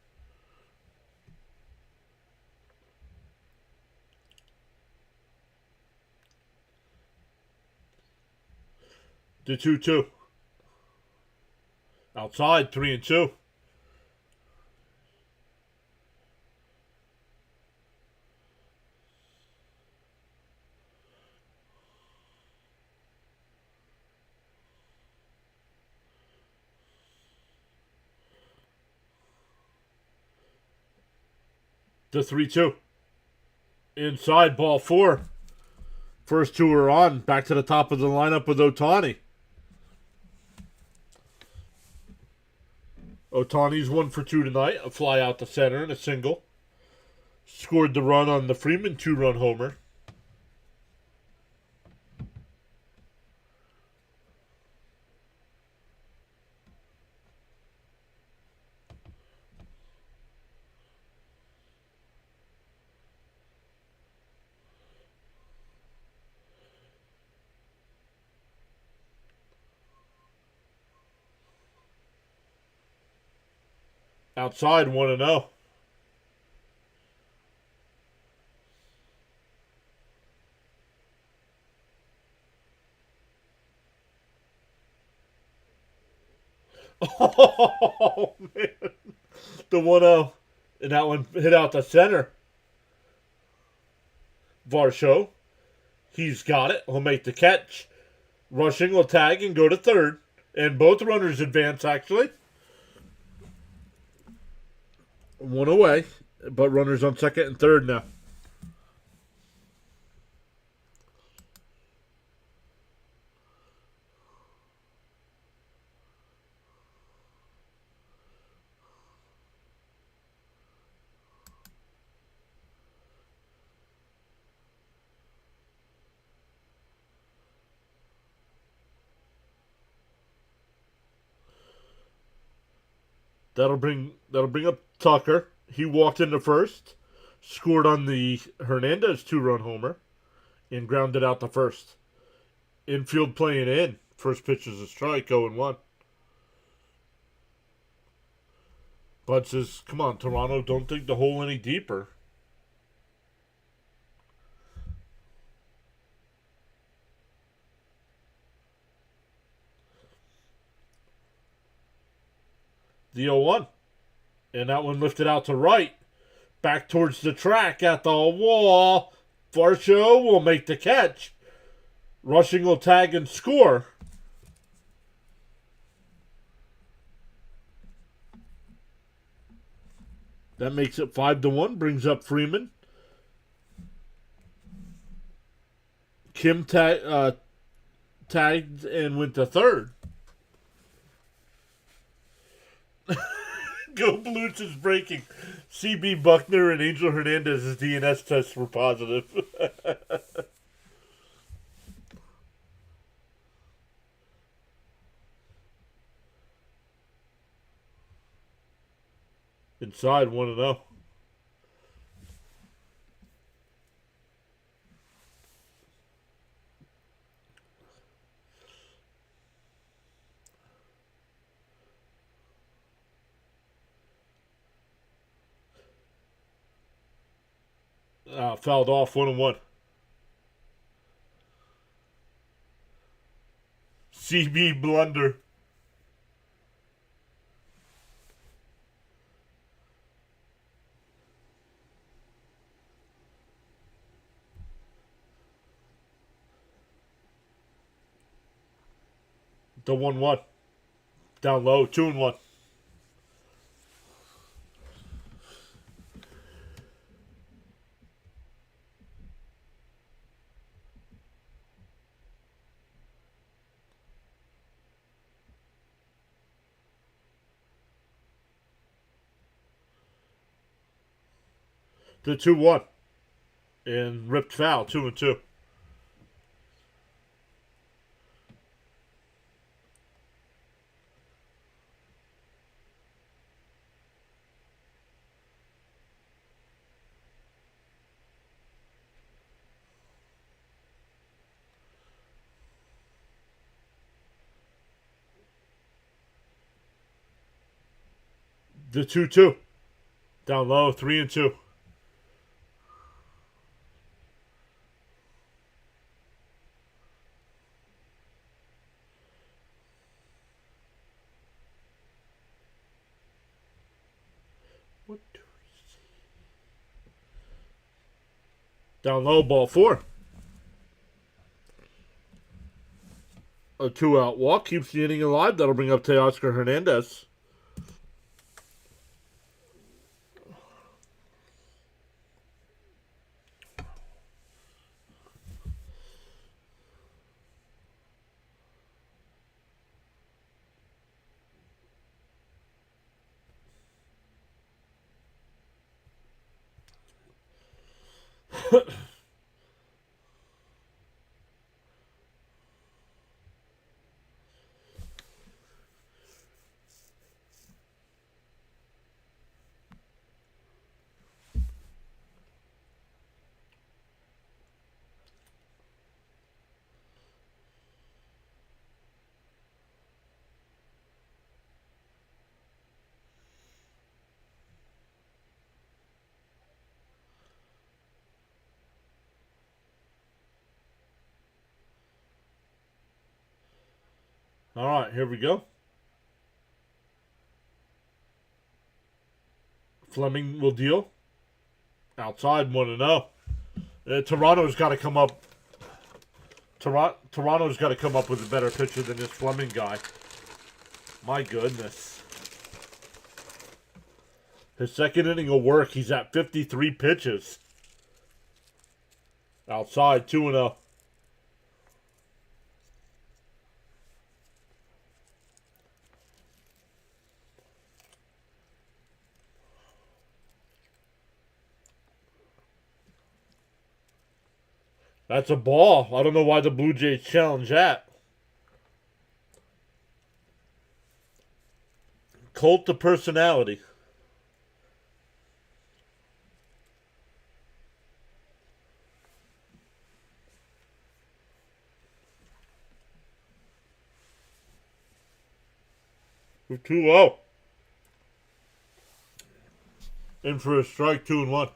The 2-2. Outside, 3-2. The 3-2. Inside, ball 4. First two are on. Back to the top of the lineup with Otani. Otani's 1 for 2 tonight. A fly out to center and a single. scored the run on the Freeman 2-run homer. Outside 1-0. Oh, man. The 1-0. And that one hit out the center. Varsho. He's got it. He'll make the catch. Rushing will tag and go to third. And both runners advance, actually. One away. But runners on second and third now. That'll bring up Tucker. He walked into first, scored on the Hernandez 2-run homer, and grounded out the first. Infield playing in. First pitch is a strike, 0-1. Bud says, come on, Toronto, don't dig the hole any deeper. The 0-1. And that one lifted out to right. Back towards the track at the wall. Varsho will make the catch. Rushing will tag and score. That makes it 5-1. Brings up Freeman. Kim tagged and went to third. Go Blues is breaking. CB Buckner and Angel Hernandez's DNS tests were positive. Inside 1-0. Fouled off 1-1. CB blunder. The 1-1. Down low, 2-1. The 2-1. And ripped foul, 2-2. The 2-2. Down low, 3-2. What do we see? Down low, ball 4. A 2-out walk keeps the inning alive. That'll bring up Teoscar Hernandez. All right, here we go. Fleming will deal. Outside 1-0. Toronto's got to come up. Toronto's got to come up with a better pitcher than this Fleming guy. My goodness. His second inning will work. He's at 53 pitches. Outside 2-0. That's a ball. I don't know why the Blue Jays challenge that. Cult to personality. For 2-0. In for a strike, 2-1.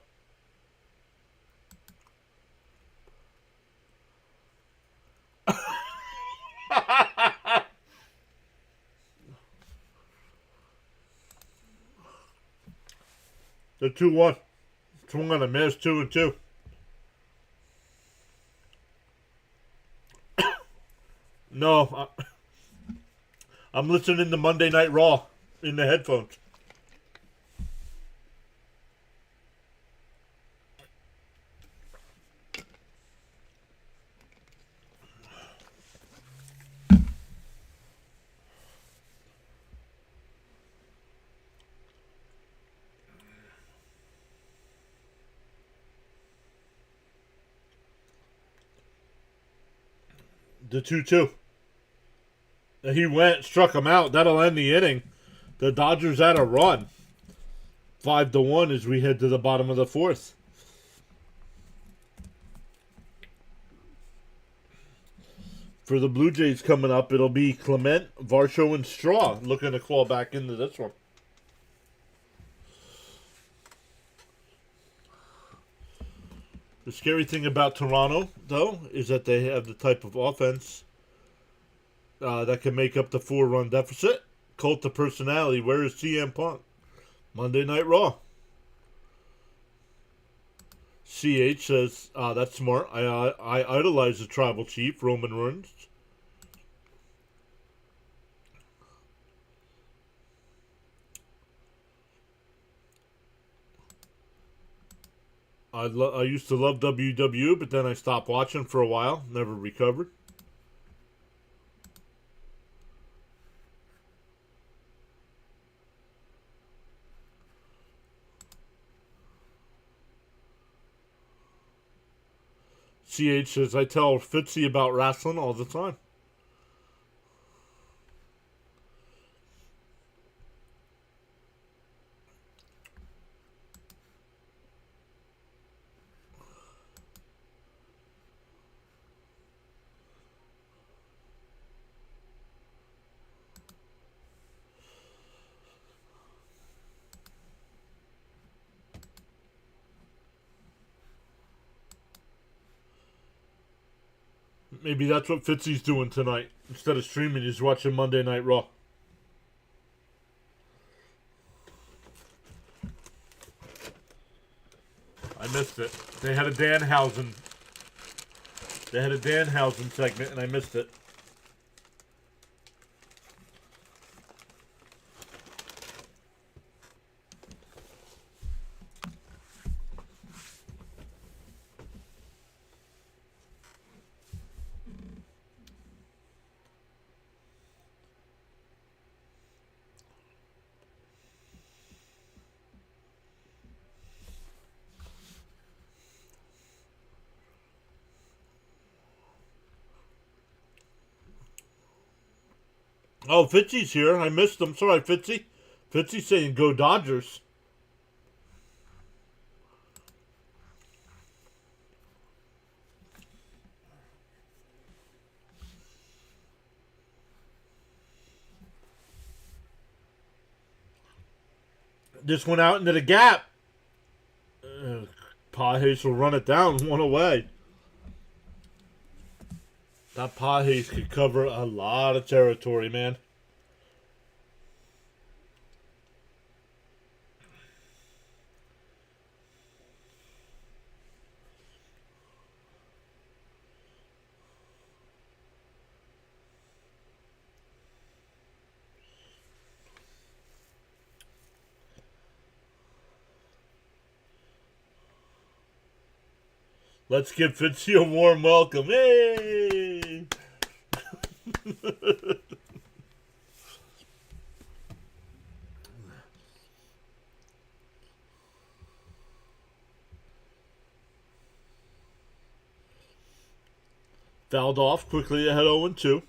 The 2-1. Swung on a miss, 2-2. No, I'm listening to Monday Night Raw in the headphones. The 2-2. He went, struck him out. That'll end the inning. The Dodgers had a run. 5-1 as we head to the bottom of the fourth. For the Blue Jays coming up, it'll be Clement, Varsho, and Straw looking to claw back into this one. The scary thing about Toronto, though, is that they have the type of offense that can make up the 4-run deficit. Cult of personality. Where is CM Punk? Monday Night Raw. CH says, that's smart. I idolize the tribal chief, Roman Reigns. I used to love WW, but then I stopped watching for a while. Never recovered. CH says, I tell Fitzy about wrestling all the time. Maybe that's what Fitzy's doing tonight. Instead of streaming, he's watching Monday Night Raw. I missed it. They had a Danhausen segment, and I missed it. Oh, Fitzy's here. I missed him. Sorry, Fitzy. Fitzy's saying go Dodgers. This went out into the gap. Pages will run it down one away. That Pages could cover a lot of territory, man. Let's give Fitzy a warm welcome. Hey! Fouled off quickly ahead 0-2.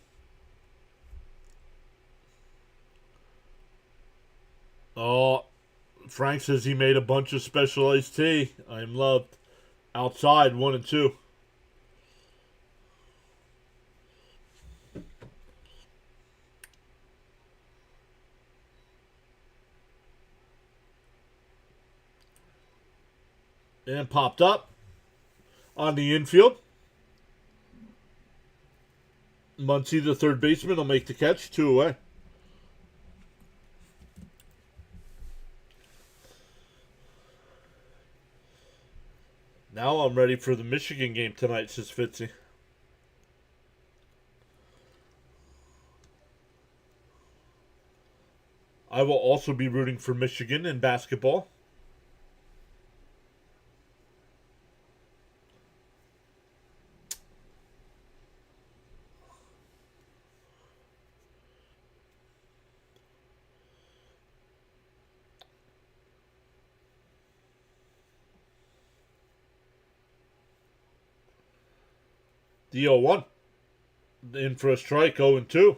Oh, Frank says he made a bunch of special iced tea. I'm loved. Outside 1-2. And popped up on the infield. Muncie, the third baseman, will make the catch. 2 away. Now I'm ready for the Michigan game tonight, says Fitzy. I will also be rooting for Michigan in basketball. The 0-1. In for a strike, 0-2.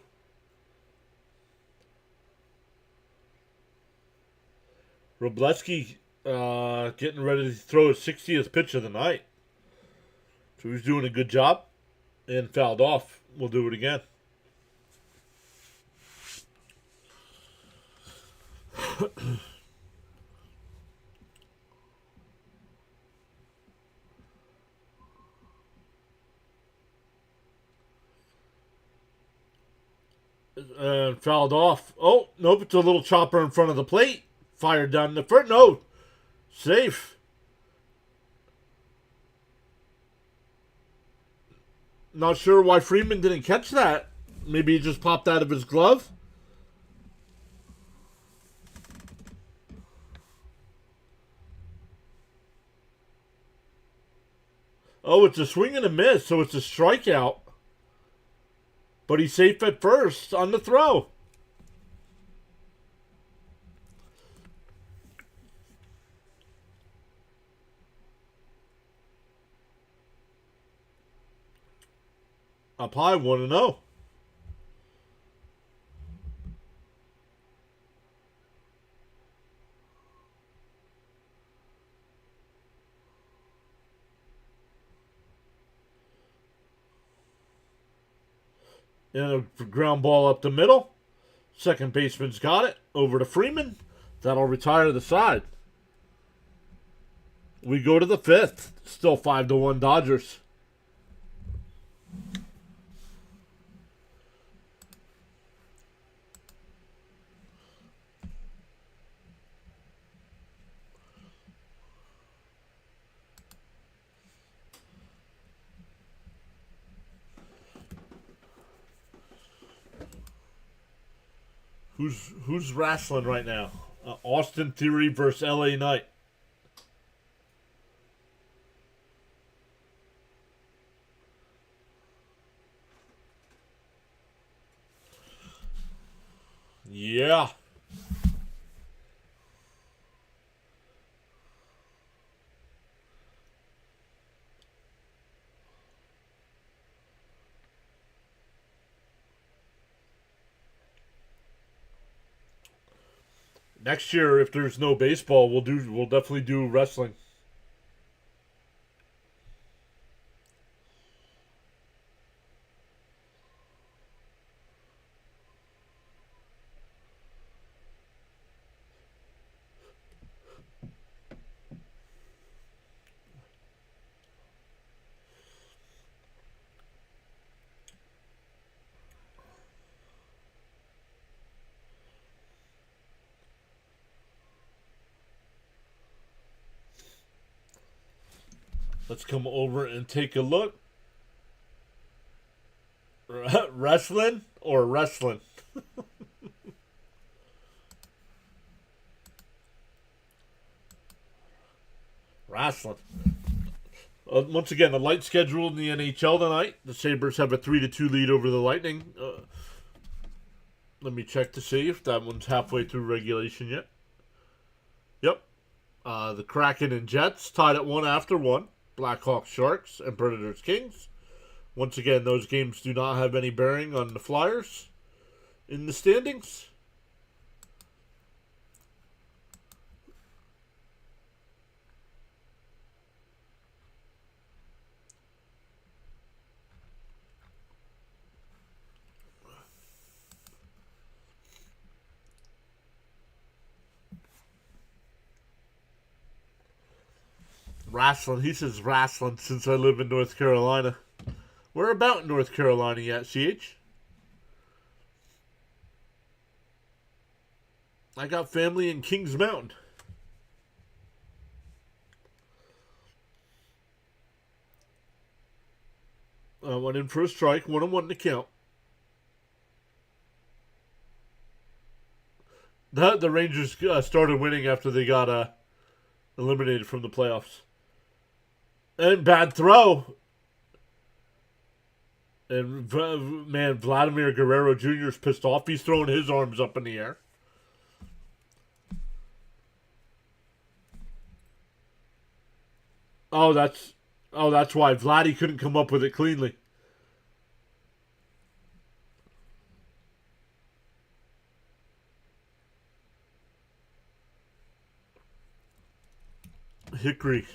Robleski getting ready to throw his 60th pitch of the night. So he's doing a good job. And fouled off. We'll do it again. And fouled off. Oh, nope, it's a little chopper in front of the plate. Fired down the front. No, safe. Not sure why Freeman didn't catch that. Maybe he just popped out of his glove. Oh, it's a swing and a miss, so it's a strikeout. But he's safe at first on the throw. Up high, 1-0. And a ground ball up the middle. Second baseman's got it. Over to Freeman. That'll retire the side. We go to the fifth. Still 5-1 Dodgers. Who's wrestling right now? Austin Theory versus LA Knight. Yeah. Next year, if there's no baseball, we'll definitely do wrestling. Let's come over and take a look. Wrestling or wrestling? Wrestling. Once again, a light schedule in the NHL tonight. The Sabres have a 3-2 lead over the Lightning. Let me check to see if that one's halfway through regulation yet. Yep. The Kraken and Jets tied at 1 after 1. Blackhawks, Sharks, and Predators, Kings. Once again, those games do not have any bearing on the Flyers in the standings. Wrestling. He says wrestling since I live in North Carolina. Where about in North Carolina at, CH? I got family in Kings Mountain. Went in for a strike, 1-1 to count. The Rangers started winning after they got eliminated from the playoffs. And bad throw. And, man, Vladimir Guerrero Jr. is pissed off. He's throwing his arms up in the air. Oh, that's why Vladdy couldn't come up with it cleanly. Hickory.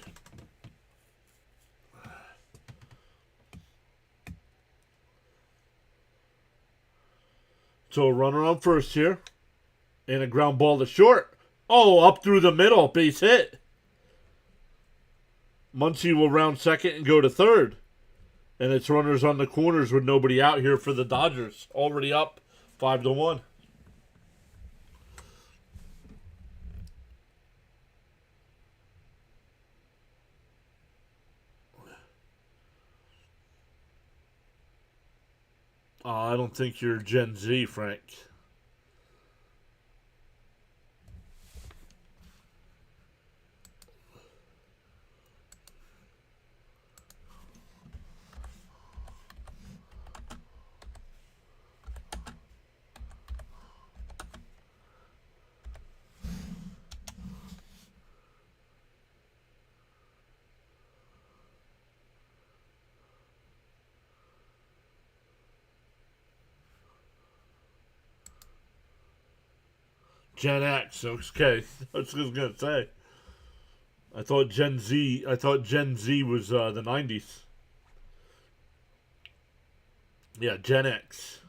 So a runner on first here. And a ground ball to short. Oh, up through the middle. Base hit. Muncy will round second and go to third. And it's runners on the corners with nobody out here for the Dodgers. Already up 5-1. I don't think you're Gen Z, Frank. Gen X, okay. I was just gonna say. I thought Gen Z was the 90s. Yeah, Gen X.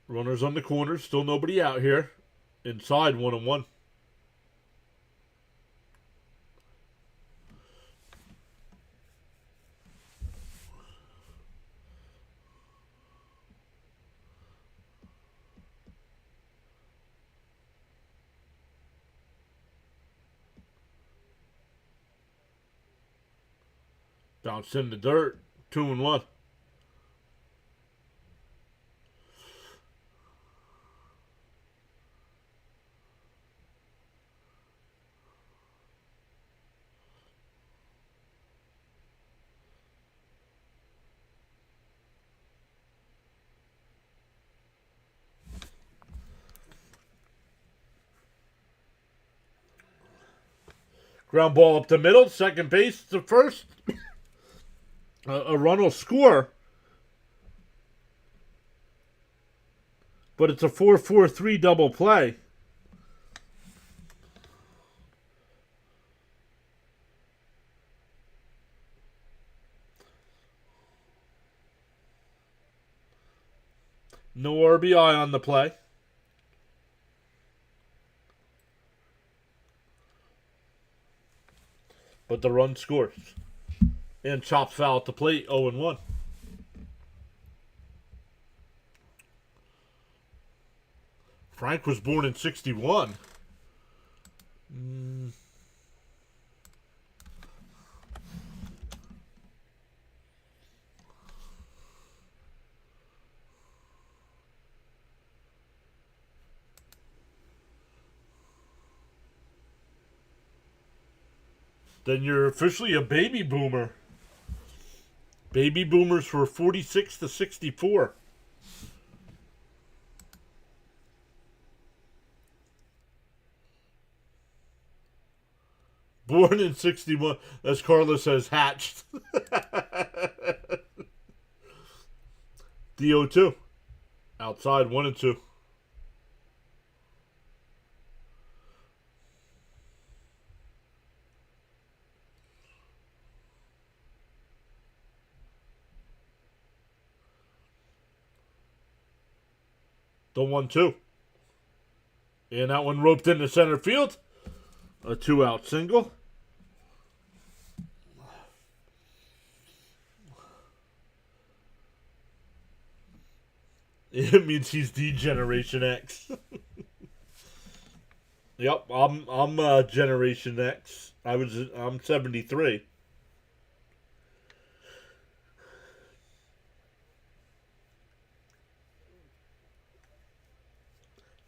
Runners on the corners, still nobody out here. Inside 1-1. Bounce in the dirt. 2-1. Ground ball up the middle. Second base to first. A run will score. But it's a 4-4-3 double play. No RBI on the play. But the run scores. And chops foul at the plate, 0-1. Frank was born in 61. Then you're officially a baby boomer. Baby boomers were 46 to 64. Born in 61, as Carlos says, hatched. DO2. Outside, 1-2. The 1-2. And that one roped into center field. A 2-out single. It means he's D Generation X. Yep, I'm Generation X. I'm 73.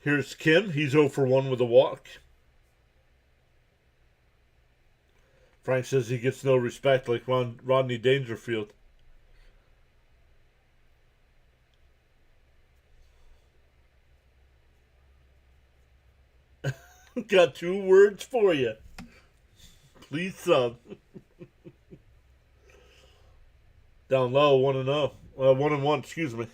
Here's Kim. He's 0 for 1 with a walk. Frank says he gets no respect like Rodney Dangerfield. Got 2 words for you. Please sub. Down low, 1-0. 1-1, excuse me.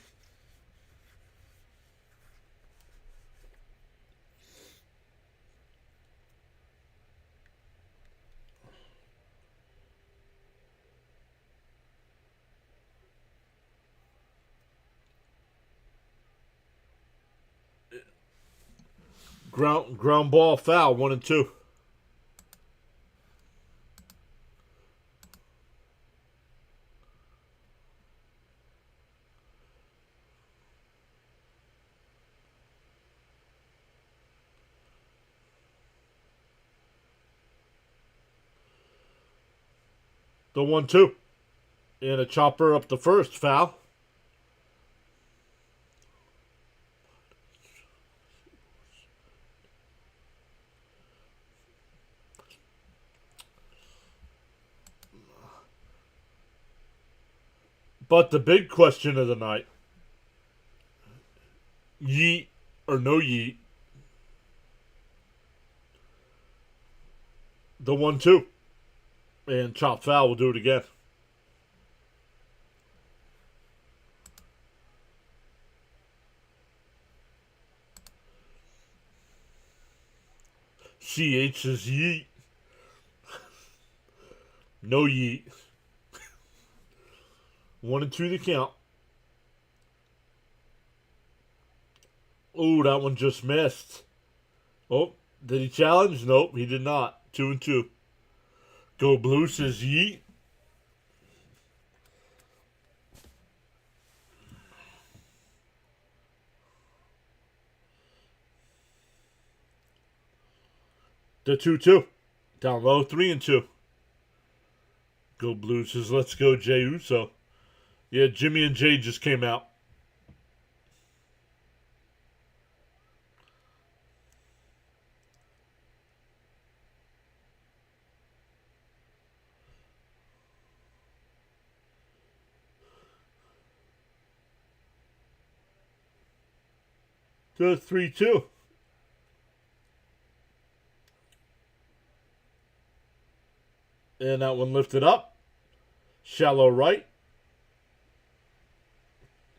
Ground ball foul, 1-2. The 1-2. And a chopper up the first, foul. But the big question of the night, yeet or no yeet? The 1-2. And chop foul will do it again. CH says yeet. No yeet. 1-2 the count. Oh, that one just missed. Oh, did he challenge? Nope, he did not. 2-2. Go Blue says yeet. The 2-2. Down low, 3-2. Go Blue says, let's go Jay Uso. Yeah, Jimmy and Jay just came out. To 3-2. And that one lifted up. Shallow right.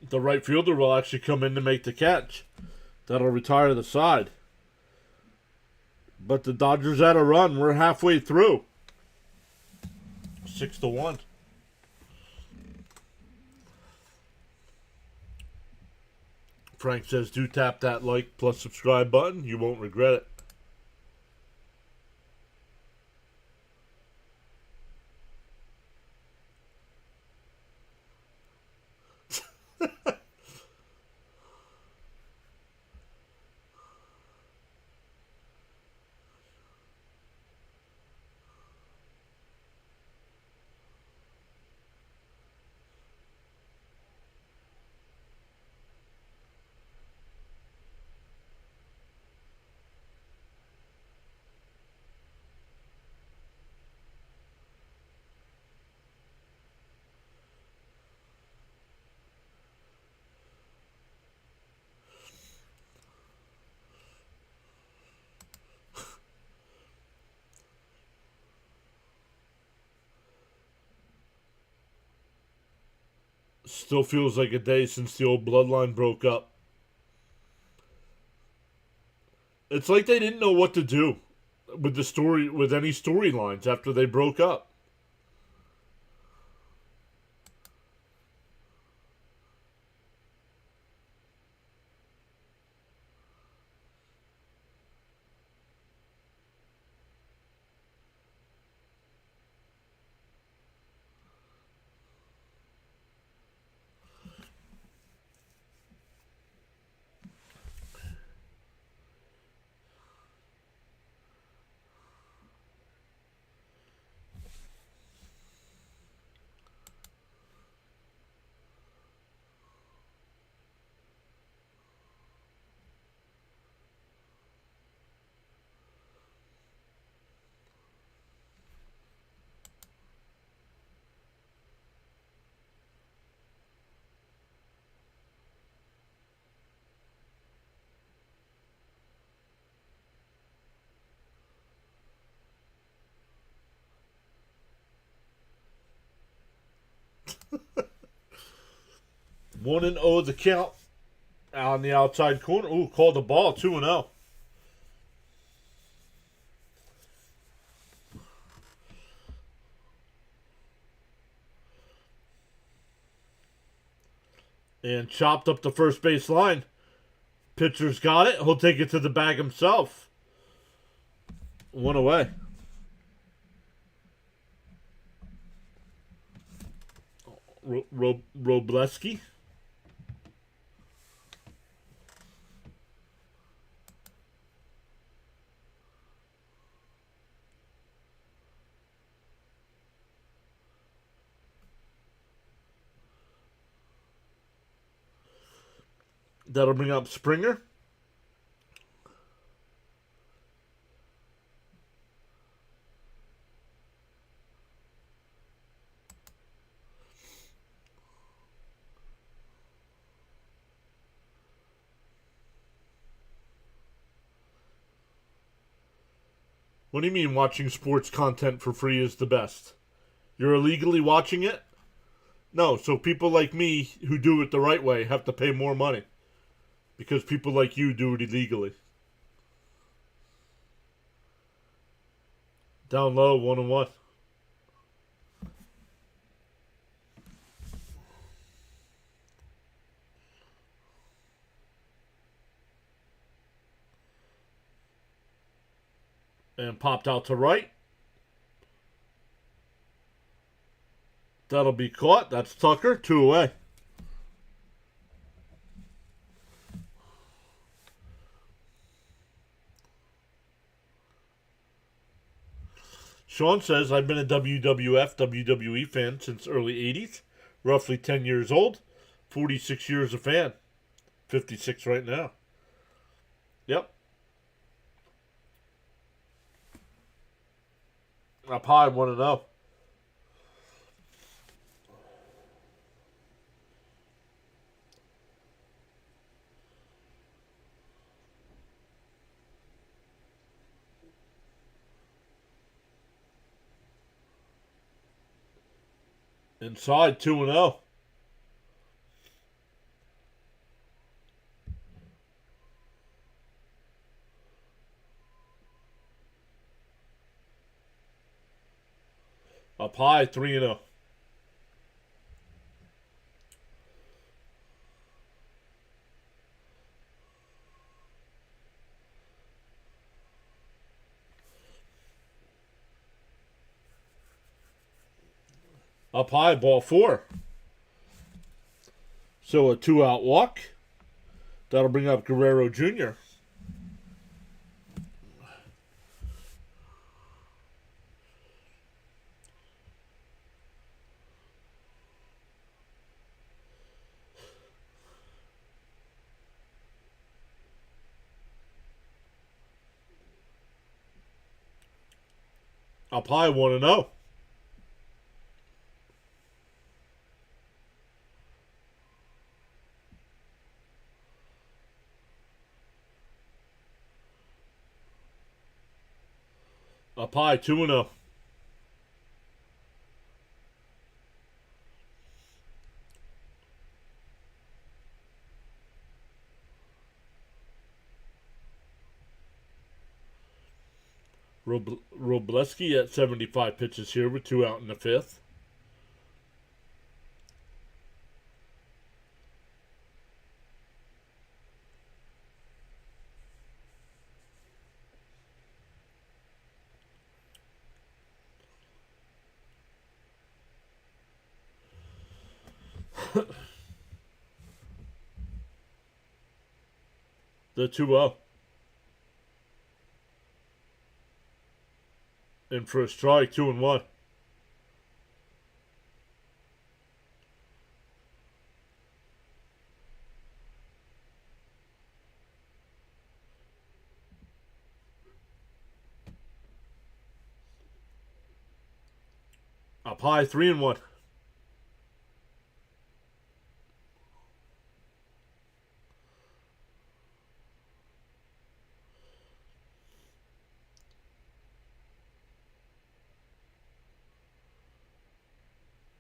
The right fielder will actually come in to make the catch. That'll retire the side. But the Dodgers had a run. We're halfway through. 6-1. Frank says, do tap that like plus subscribe button. You won't regret it. Still feels like a day since the old bloodline broke up. It's like they didn't know what to do with the story, with any storylines after they broke up. One and 0 the count on the outside corner. Ooh, called the ball 2-0. And chopped up the first base line. Pitcher's got it. He'll take it to the bag himself. One away. Robleski. That'll bring up Springer. What do you mean watching sports content for free is the best? You're illegally watching it? No, so people like me who do it the right way have to pay more money. Because people like you do it illegally. Down low, 1-1. And popped out to right. That'll be caught. That's Tucker. 2 away. Sean says, I've been a WWF, WWE fan since early 80s. Roughly 10 years old. 46 years a fan. 56 right now. Yep. Up high, 1-0. Inside, 2-0. Up high, 3-0. Up high, ball 4. So a 2-out walk. That'll bring up Guerrero Jr. Up high, 1-0. Up high, 2-0. Robleski at 75 pitches here with 2 out in the 5th. The 2-0. And for a strike, 2-1. Up high, 3-1.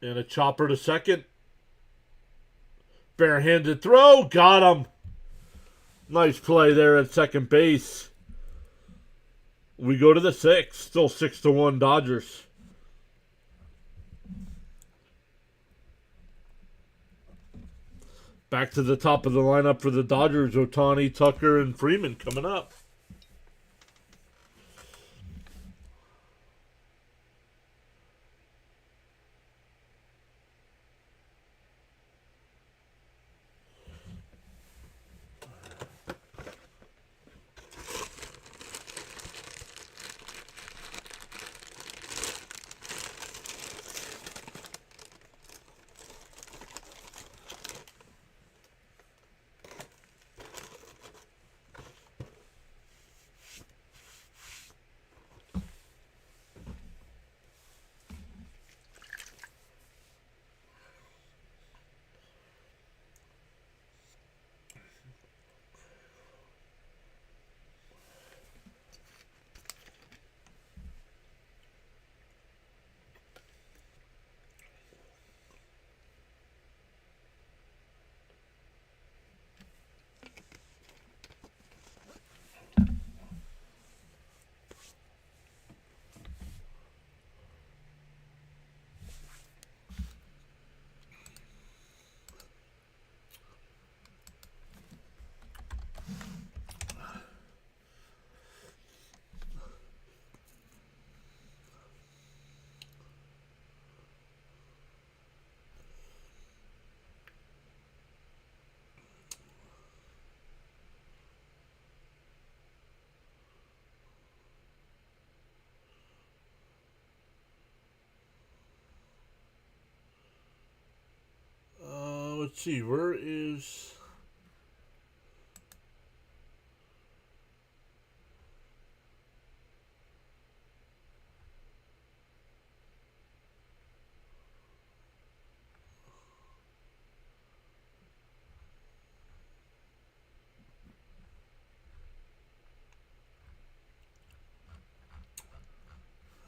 And a chopper to second. Barehanded throw. Got him. Nice play there at second base. We go to the 6th. Still 6-1 Dodgers. Back to the top of the lineup for the Dodgers. Ohtani, Tucker, and Freeman coming up. Let's see, where is...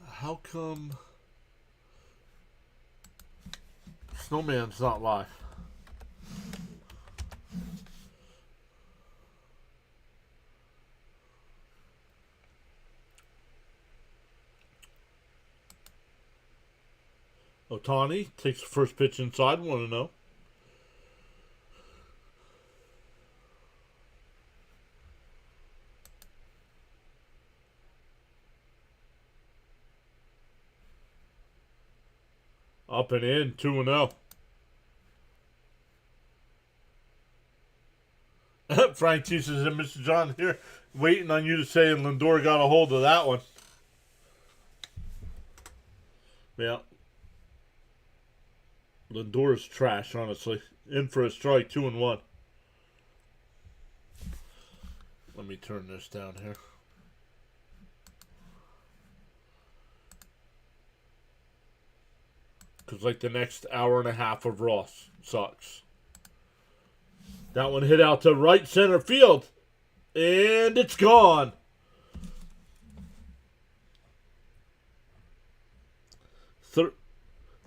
How come Snowman's not live? Ohtani takes the first pitch inside, 1-0. Up and in, 2-0. Frank T says, Mr. John here, waiting on you to say and Lindor got a hold of that one. Yeah. Lindor is trash, honestly. In for a strike, 2-1. Let me turn this down here. Because, like, the next hour and a half of Ross sucks. That one hit out to right center field. And it's gone.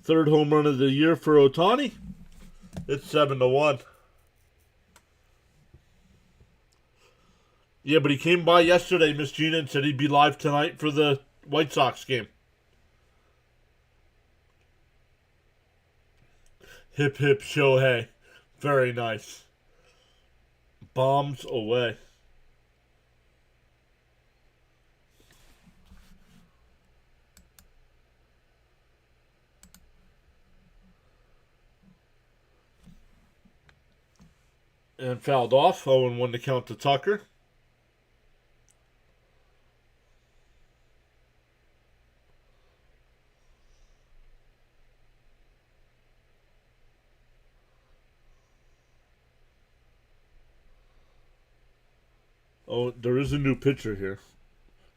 Third home run of the year for Ohtani. It's 7-1. Yeah, but he came by yesterday, Miss Gina, and said he'd be live tonight for the White Sox game. Hip hip Shohei. Very nice. Bombs away. And fouled off. 0-1 to count to Tucker. Oh, there is a new pitcher here.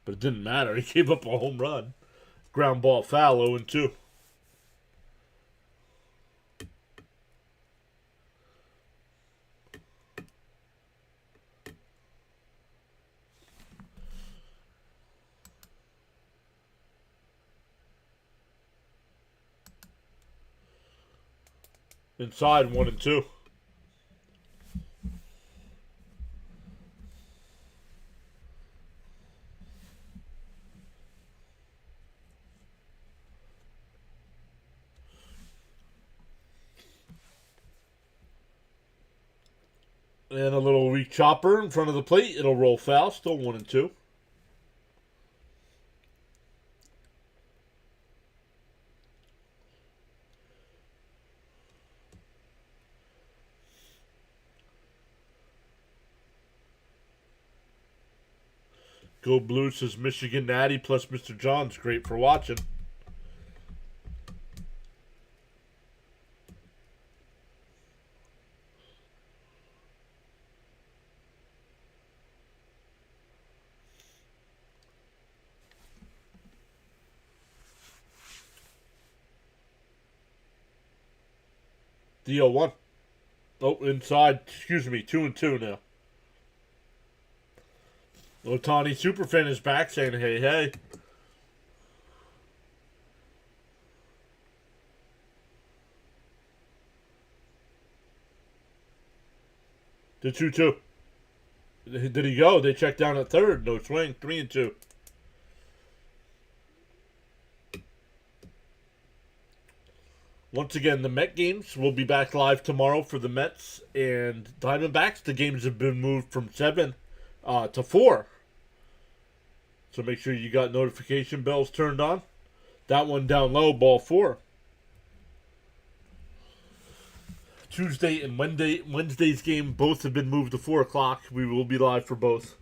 But it didn't matter. He gave up a home run. Ground ball foul, 0-2. Inside, 1-2. And a little weak chopper in front of the plate. It'll roll foul. Still 1-2. Go Blues says Michigan Natty plus Mr. John's great for watching. The 0-1. Oh, inside. Excuse me. 2-2 now. Ohtani Superfan is back saying, hey, hey. The 2-2. Did he go? They checked down at third. No swing. 3-2. Once again, the Met games will be back live tomorrow for the Mets and Diamondbacks. The games have been moved from 7 to 4. So make sure you got notification bells turned on. That one down low, ball 4. Tuesday and Wednesday's game both have been moved to 4 o'clock. We will be live for both.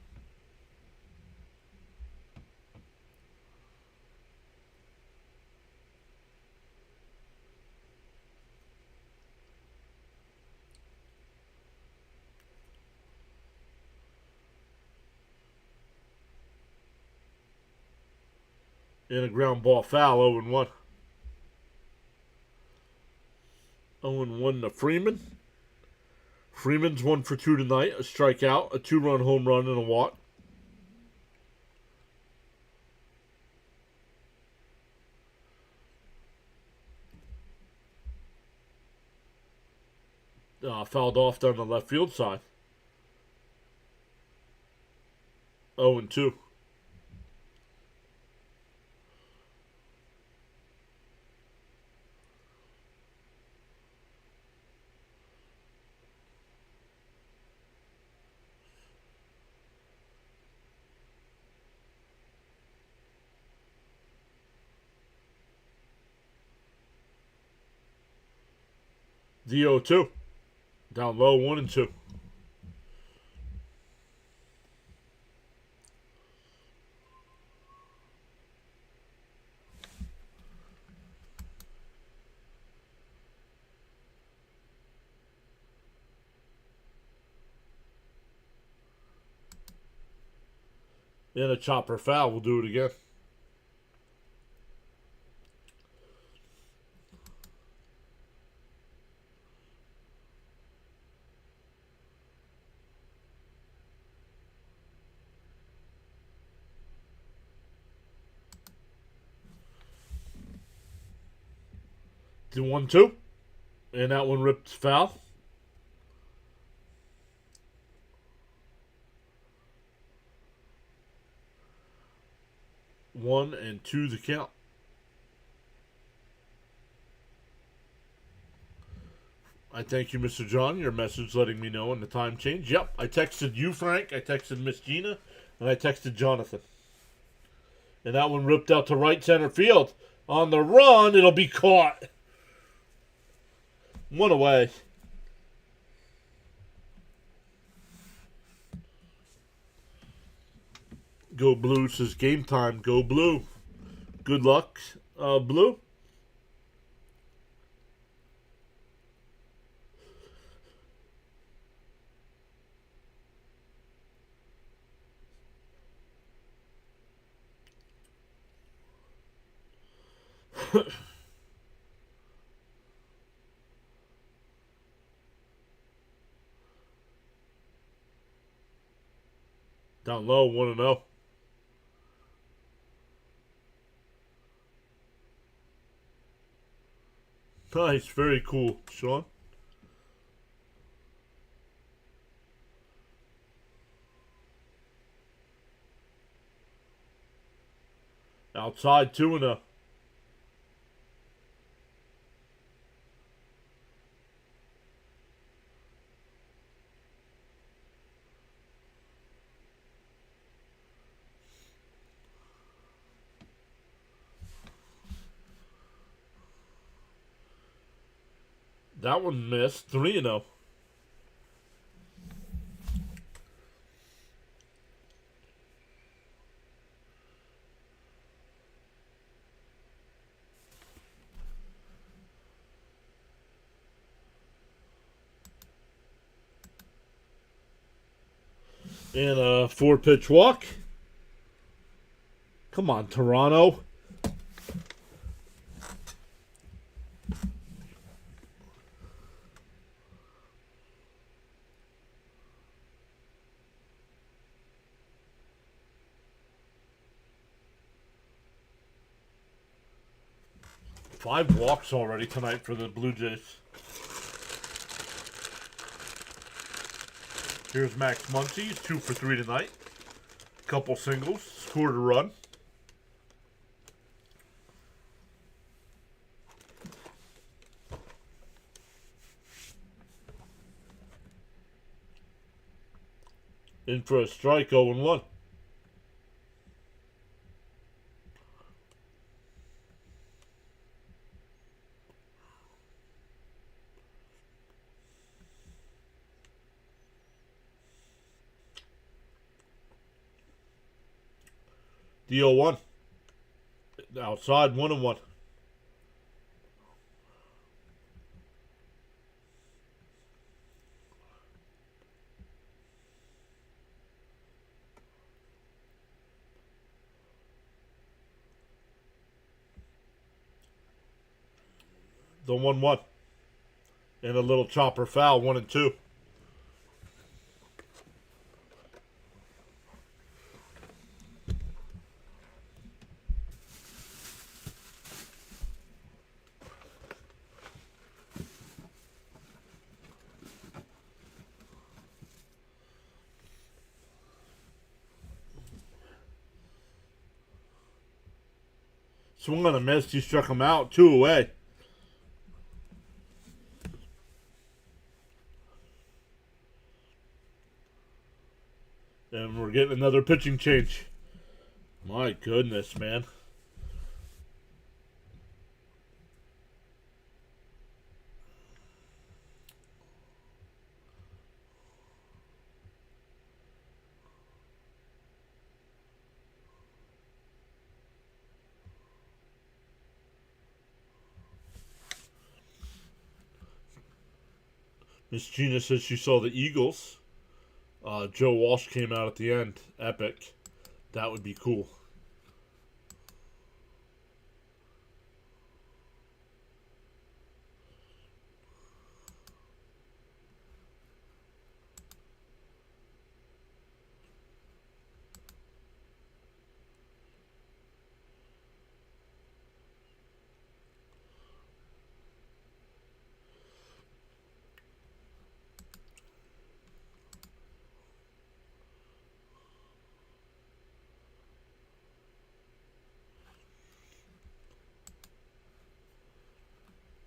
And a ground ball foul, 0-1. 0-1 to Freeman. Freeman's 1 for 2 tonight. A strikeout, a 2-run home run, and a walk. Fouled off down the left field side. 0-2. The 0-2. Down low, 1-2. And a chopper foul. We'll do it again. The 1-2. And that one ripped foul. 1-2 the count. I thank you, Mr. John. Your message letting me know when the time change. Yep, I texted you, Frank. I texted Miss Gina. And I texted Jonathan. And that one ripped out to right center field. On the run, it'll be caught. One away. Go Blue says game time. Go Blue. Good luck, Blue. Down low, 1-0. Nice, very cool, Sean. Outside, 2-0. That one missed, 3-0. And a 4-pitch walk. Come on, Toronto. Five walks already tonight for the Blue Jays. Here's Max Muncy, 2 for 3 tonight. Couple singles, scored a run. In for a strike, 0-1. The 0-1. Outside, 1-1. The 1-1. And a little chopper foul, 1-2. Swung on a miss, he struck him out, 2 away. And we're getting another pitching change. My goodness, man. Miss Gina says she saw the Eagles. Joe Walsh came out at the end. Epic. That would be cool.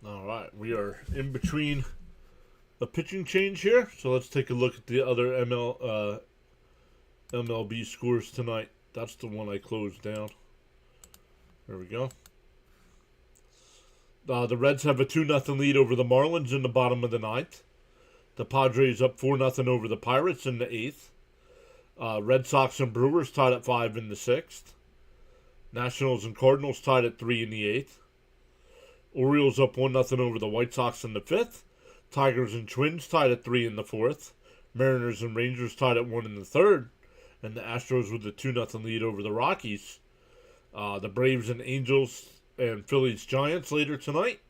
All right, we are in between a pitching change here, so let's take a look at the other MLB scores tonight. That's the one I closed down. There we go. The Reds have a 2-0 lead over the Marlins in the bottom of the ninth. The Padres up 4-0 over the Pirates in the eighth. Red Sox and Brewers tied at 5 in the sixth. Nationals and Cardinals tied at 3 in the eighth. Orioles up 1-0 over the White Sox in the fifth. Tigers and Twins tied at 3 in the fourth. Mariners and Rangers tied at 1 in the third. And the Astros with a 2-0 lead over the Rockies. The Braves and Angels and Phillies Giants later tonight.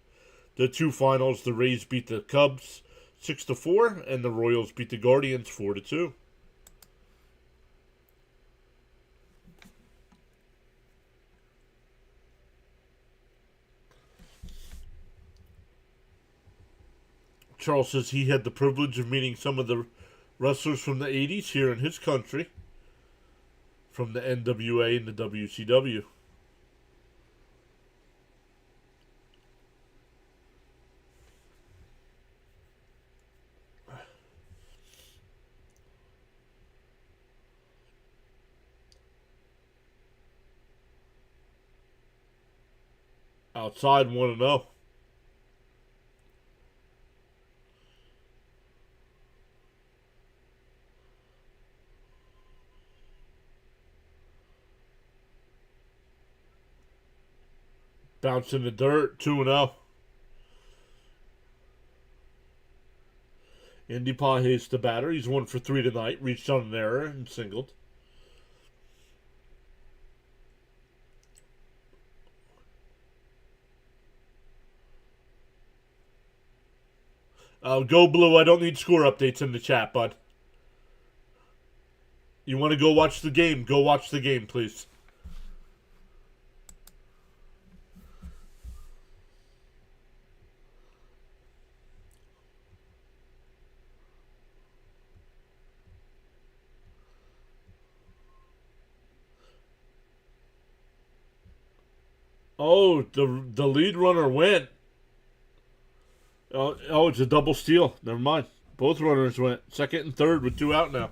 The two finals, the Rays beat the Cubs 6-4, and the Royals beat the Guardians 4-2. Charles says he had the privilege of meeting some of the wrestlers from the 80s here in his country, from the NWA and the WCW. Outside 1-0. Bounce in the dirt, 2-0. Andy Pages the batter. He's 1 for 3 tonight. Reached on an error and singled. Go Blue. I don't need score updates in the chat, bud. You want to go watch the game? Go watch the game, please. Oh, the lead runner went. Oh, it's a double steal. Never mind. Both runners went. Second and third with 2 out now.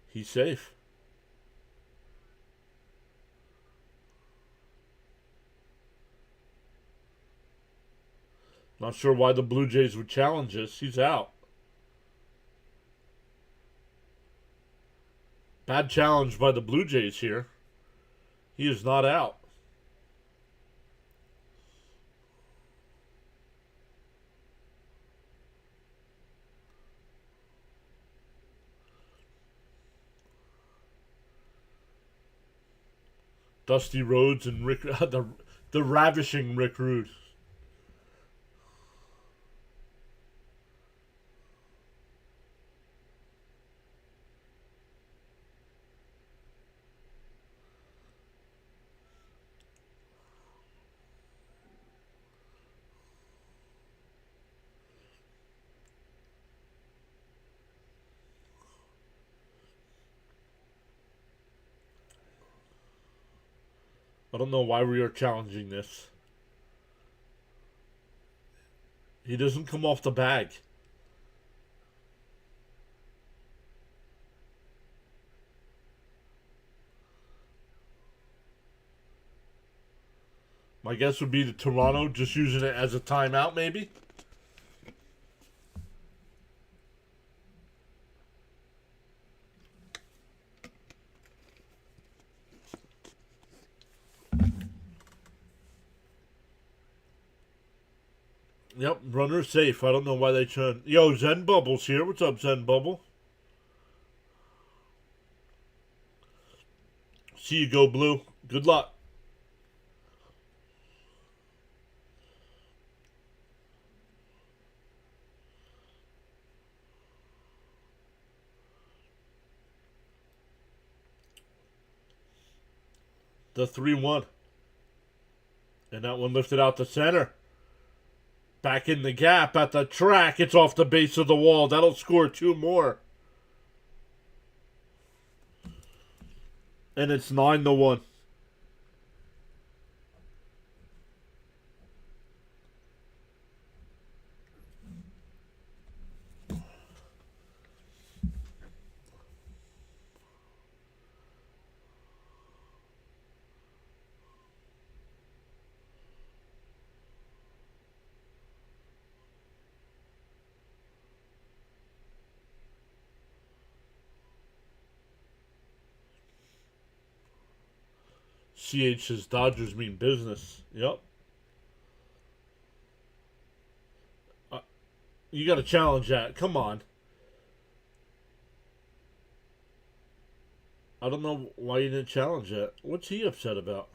He's safe. Not sure why the Blue Jays would challenge this. He's out. Bad challenge by the Blue Jays here. He is not out. Dusty Rhodes and Rick, the ravishing Rick Rude. I don't know why we are challenging this. He doesn't come off the bag. My guess would be the Toronto just using it as a timeout, maybe. Yep, runner safe. I don't know why they turned. Yo, Zen Bubble's here. What's up, Zen Bubble? See you go, Blue. Good luck. The 3-1. And that one lifted out the center. Back in the gap at the track. It's off the base of the wall. That'll score 2 more. And it's 9-1. CH says Dodgers mean business. Yep. You got to challenge that. Come on. I don't know why you didn't challenge that. What's he upset about?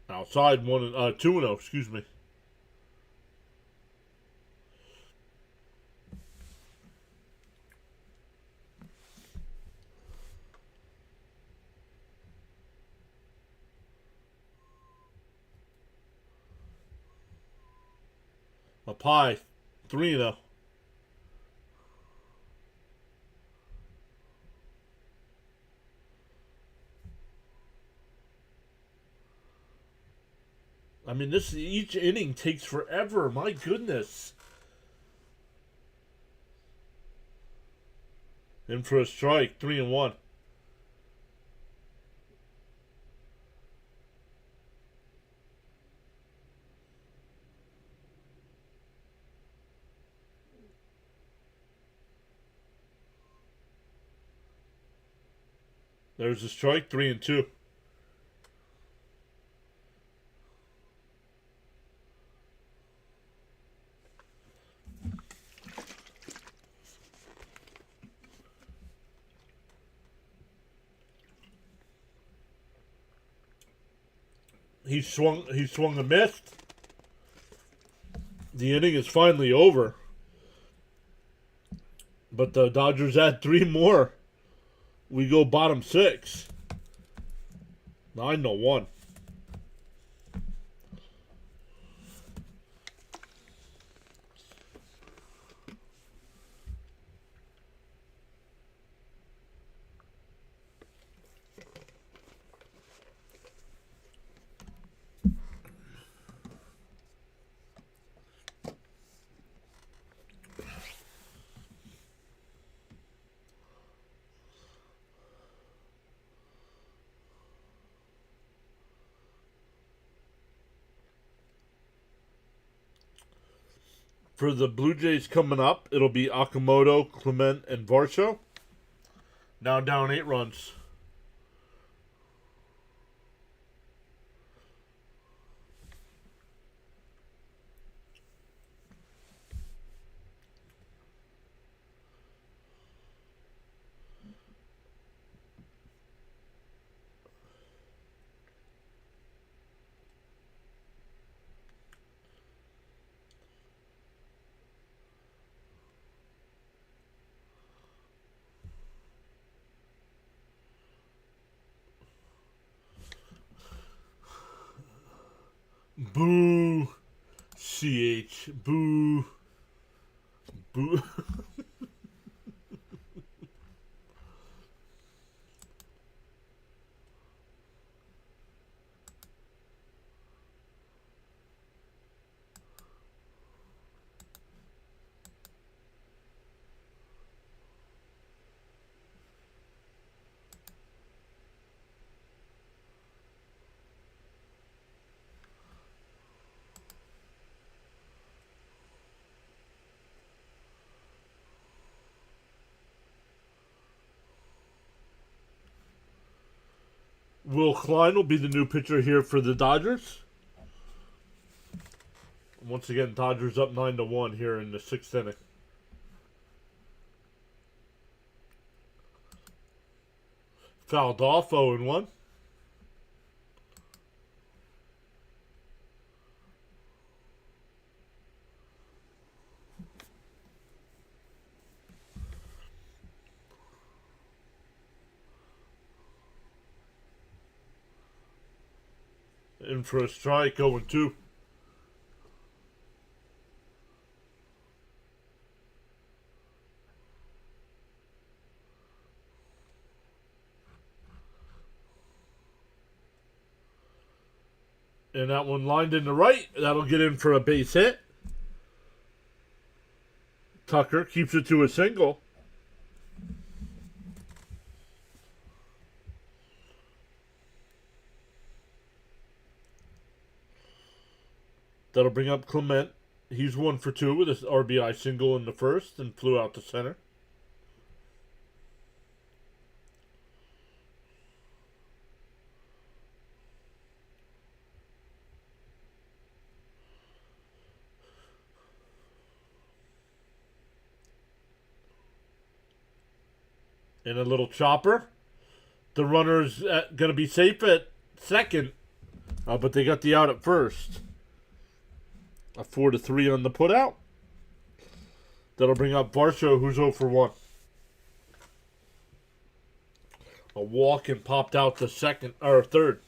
Outside 2-0. Excuse me. A pie. 3-0. I mean, each inning takes forever. My goodness. In for a strike. 3-1. There's a strike. 3-2. He swung and missed. The inning is finally over. But the Dodgers add 3 more. We go bottom 6. 9-1. For the Blue Jays coming up, it'll be Okamoto, Clement, and Varsho. Now down 8 runs. Boo. CH. Boo. Boo. Will Klein will be the new pitcher here for the Dodgers. Once again, Dodgers up 9-1 here in the 6th inning. Fouled off 0-1. In for a strike, 0-2. And that one lined in the right. That'll get in for a base hit. Tucker keeps it to a single. That'll bring up Clement. He's 1 for 2 with his RBI single in the first and flew out to center. And a little chopper. The runner's going to be safe at second, but they got the out at first. A 4-3 on the putout. That'll bring up Varsho, who's 0 for 1. A walk and popped out to second or third.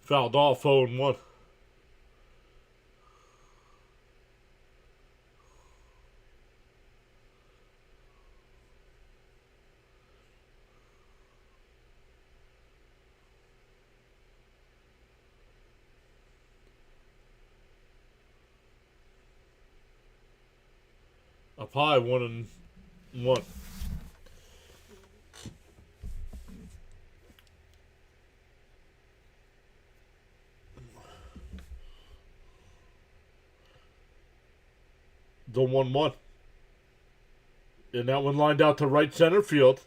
Fouled off 0-1. Up high, 1-1. The 1-1. And that one lined out to right center field.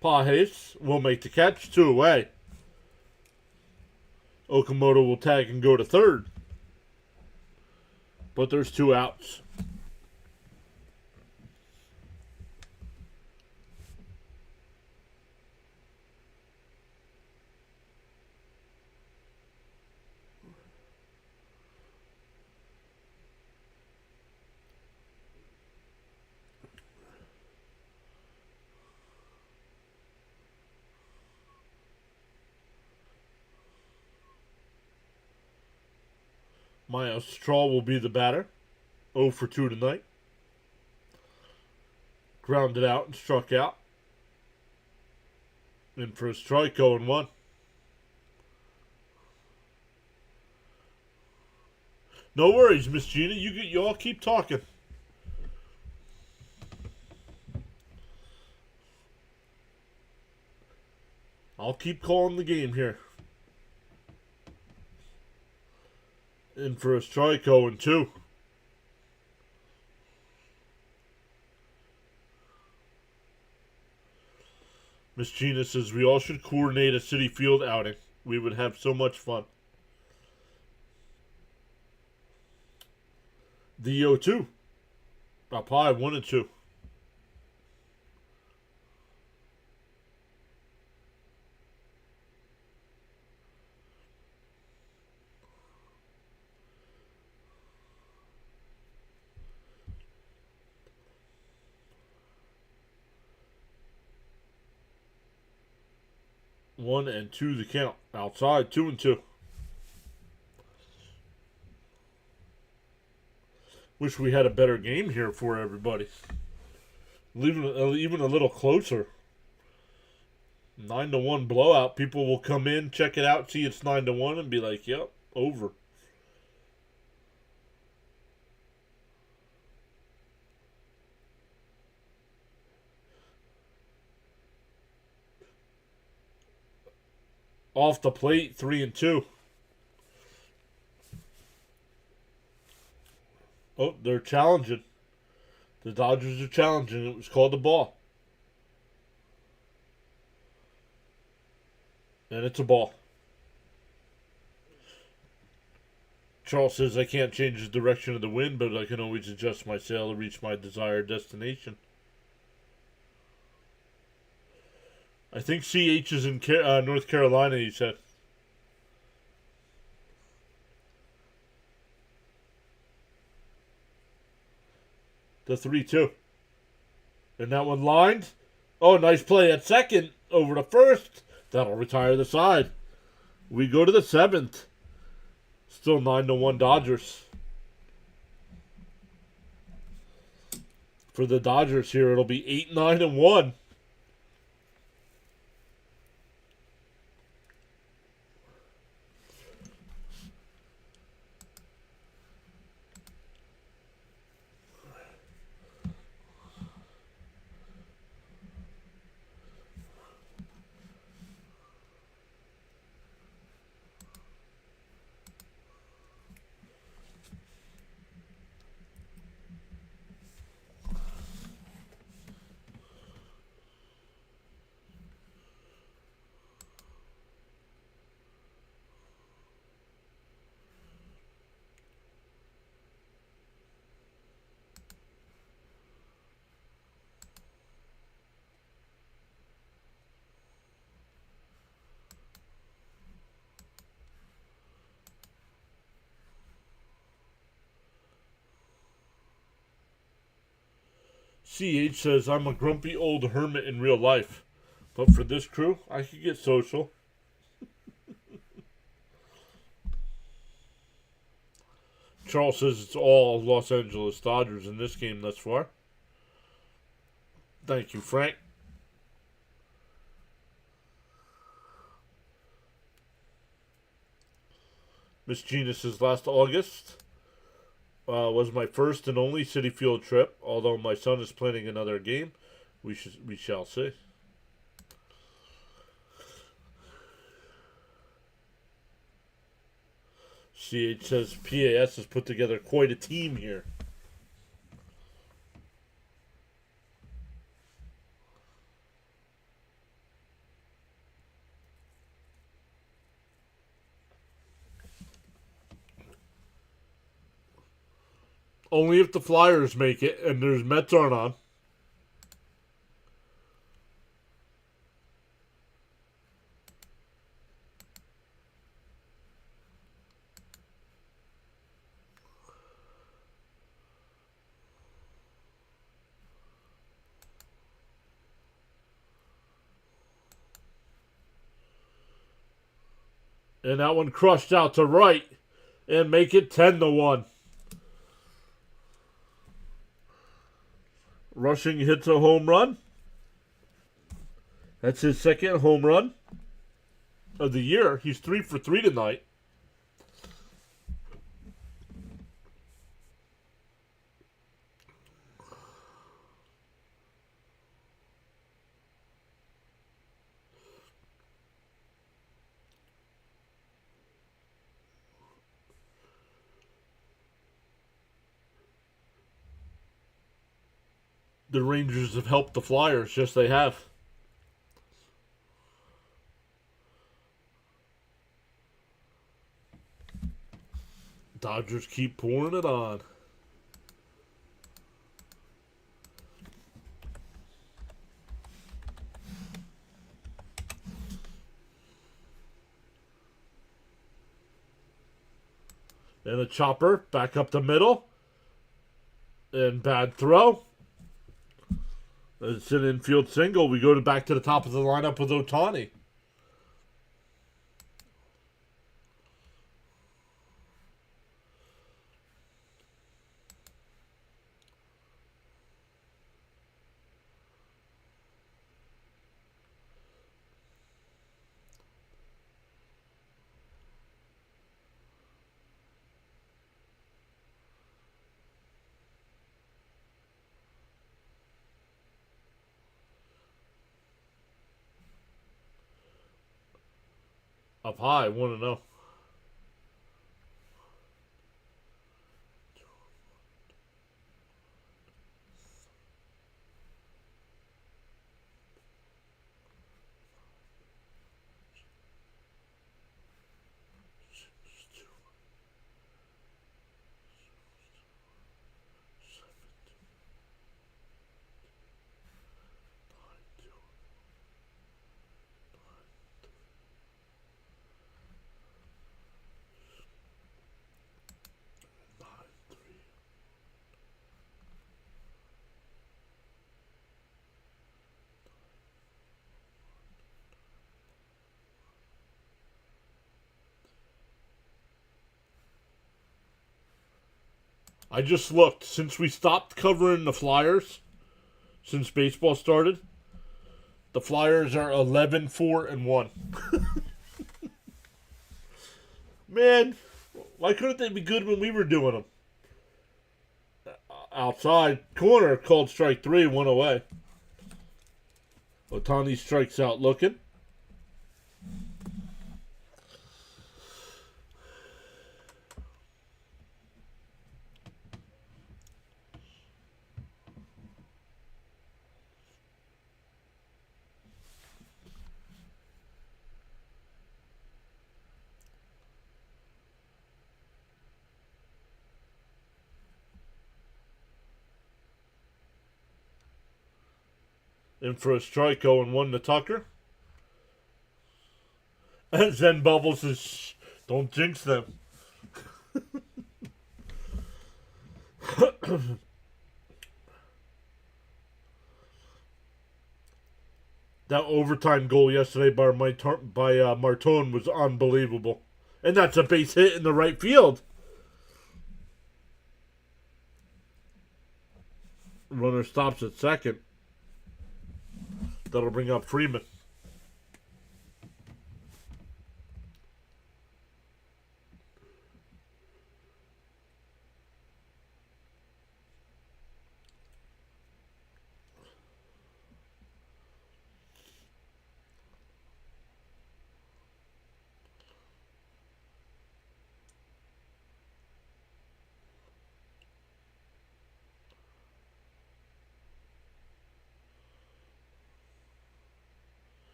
Pages will make the catch. 2 away. Okamoto will tag and go to third. But there's 2 outs. Miles Straw will be the batter. 0 for 2 tonight. Grounded out and struck out. In for a strike, 0-1. No worries, Miss Gina. You all keep talking. I'll keep calling the game here. In for a strike, 0-2. Miss Gina says we all should coordinate a City Field outing. We would have so much fun. The 0-2. Up high, 1-2. One and 2 the count. Outside, 2-2. Wish we had a better game here for everybody. Even a little closer. 9-1 blowout. People will come in, check it out, see it's 9-1, and be like, "Yep, over." Off the plate, 3-2. Oh, they're challenging. The Dodgers are challenging. It was called a ball. And it's a ball. Charles says, I can't change the direction of the wind, but I can always adjust my sail to reach my desired destination. I think CH is in North Carolina, he said. The 3-2. And that one lined. Oh, nice play at second over to first. That'll retire the side. We go to the 7th. Still 9-1 Dodgers. For the Dodgers here, it'll be 8-9-1. CH says, I'm a grumpy old hermit in real life. But for this crew, I could get social. Charles says it's all Los Angeles Dodgers in this game thus far. Thank you, Frank. Miss Gina says, last August was my first and only City Field trip. Although my son is planning another game, we shall see. CH says PAS has put together quite a team here. Only if the Flyers make it and there's Mets aren't on. And that one crushed out to right and make it 10-1. Rushing hits a home run. That's his second home run of the year. He's 3 for 3 tonight. The Rangers have helped the Flyers. Yes, they have. Dodgers keep pouring it on. And a chopper back up the middle. And bad throw. It's an infield single. We go back to the top of the lineup with Ohtani. Up high, 1-0. I just looked. Since we stopped covering the Flyers, since baseball started, the Flyers are 11-4-1. Man, why couldn't they be good when we were doing them? Outside corner called strike 3, 1 away. Otani strikes out looking. In for a strike, 0-1 to Tucker. And Zen Bubbles says, don't jinx them. That overtime goal yesterday by Martone was unbelievable. And that's a base hit in the right field. Runner stops at second. That'll bring up Freeman.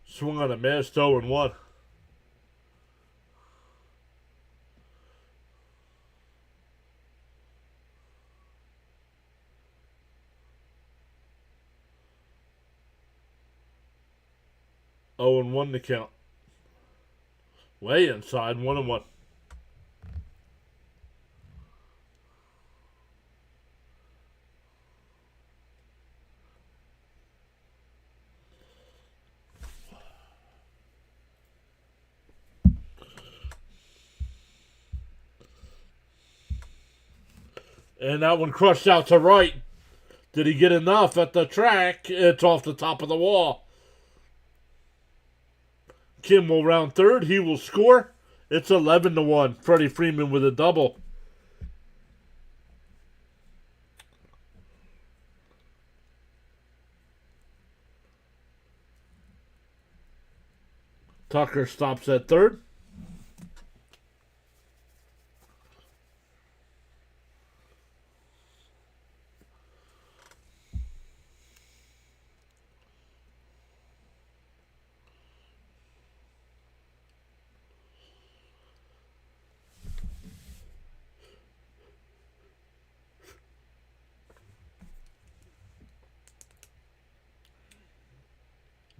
Swung on a missed, 0-1. Oh and 1 to count. Way inside, 1-1. And that one crushed out to right. Did he get enough at the track? It's off the top of the wall. Kim will round third. He will score. It's 11-1. Freddie Freeman with a double. Tucker stops at third.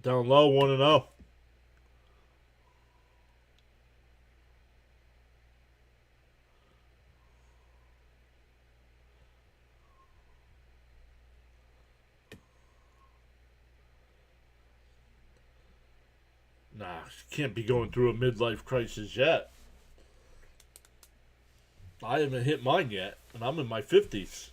Down low, 1-0. Nah, can't be going through a midlife crisis yet. I haven't hit mine yet, and I'm in my 50s.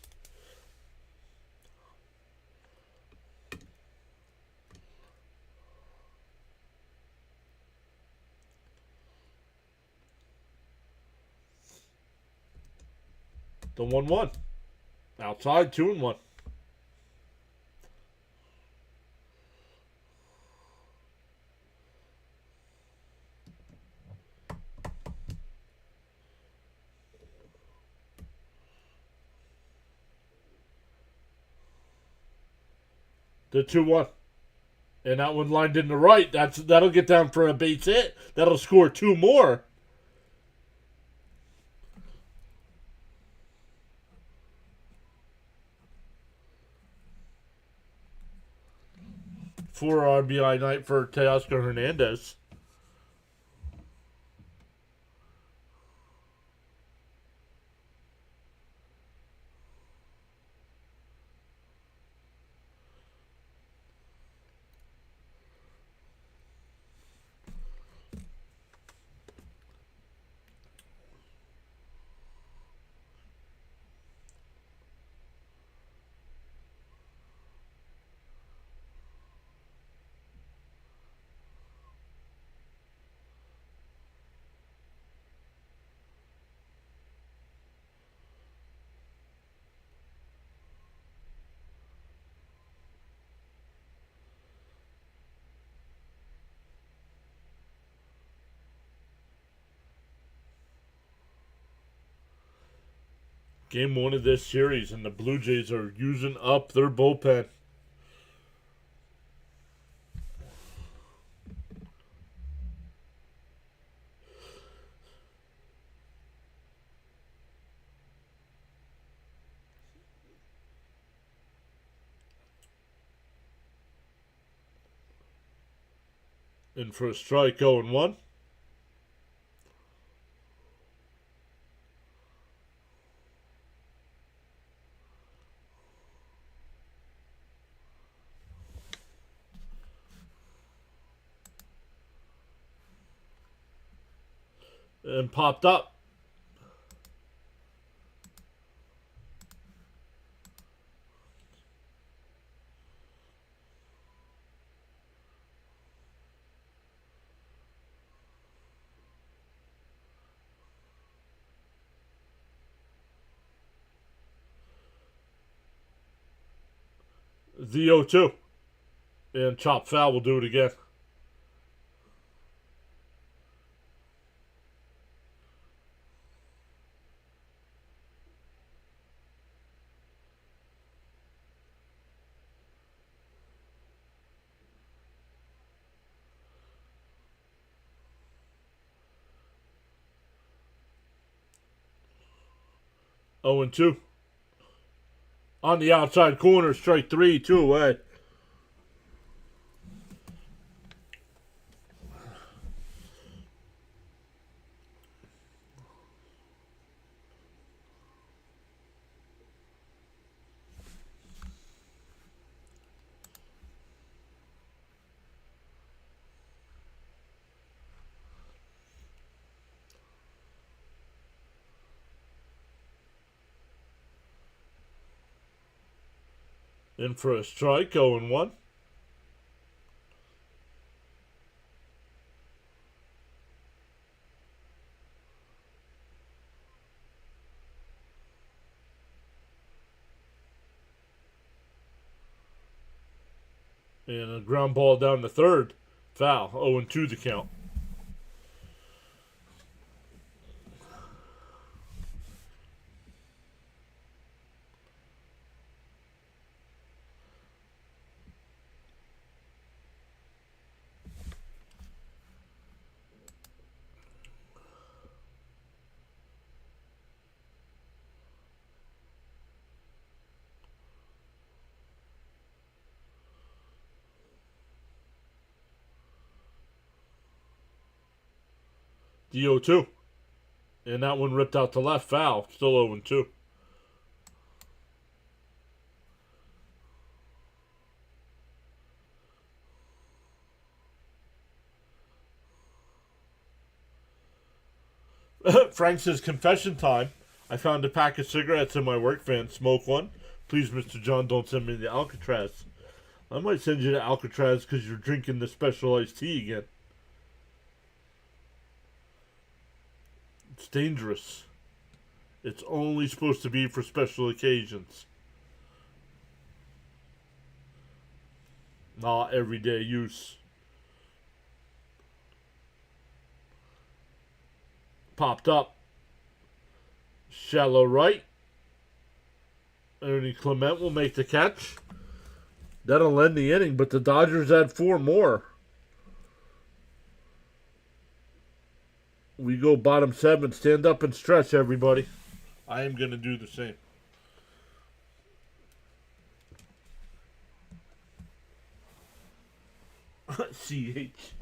The 1-1. Outside, 2-1. The 2-1. And that one lined in the right. That'll get down for a base hit. That'll score 2 more. Four RBI night for Teoscar Hernandez. Game 1 of this series, and the Blue Jays are using up their bullpen. In for a strike, 0-1. And popped up. The 0-2. And chop foul will do it again. Oh and 2. On the outside corner, strike 3, 2 away. In for a strike, 0-1. And a ground ball down the third. Foul, 0-2 the count. The 0-2. And that one ripped out to left, foul. Still 0-2. Frank says, confession time. I found a pack of cigarettes in my work van. Smoke one. Please, Mr. John, don't send me the Alcatraz. I might send you to Alcatraz because you're drinking the specialized tea again. It's dangerous. It's only supposed to be for special occasions. Not everyday use. Popped up. Shallow right. Ernie Clement will make the catch. That'll end the inning, but the Dodgers had 4 more. We go bottom 7. Stand up and stretch, everybody. I am going to do the same. CH.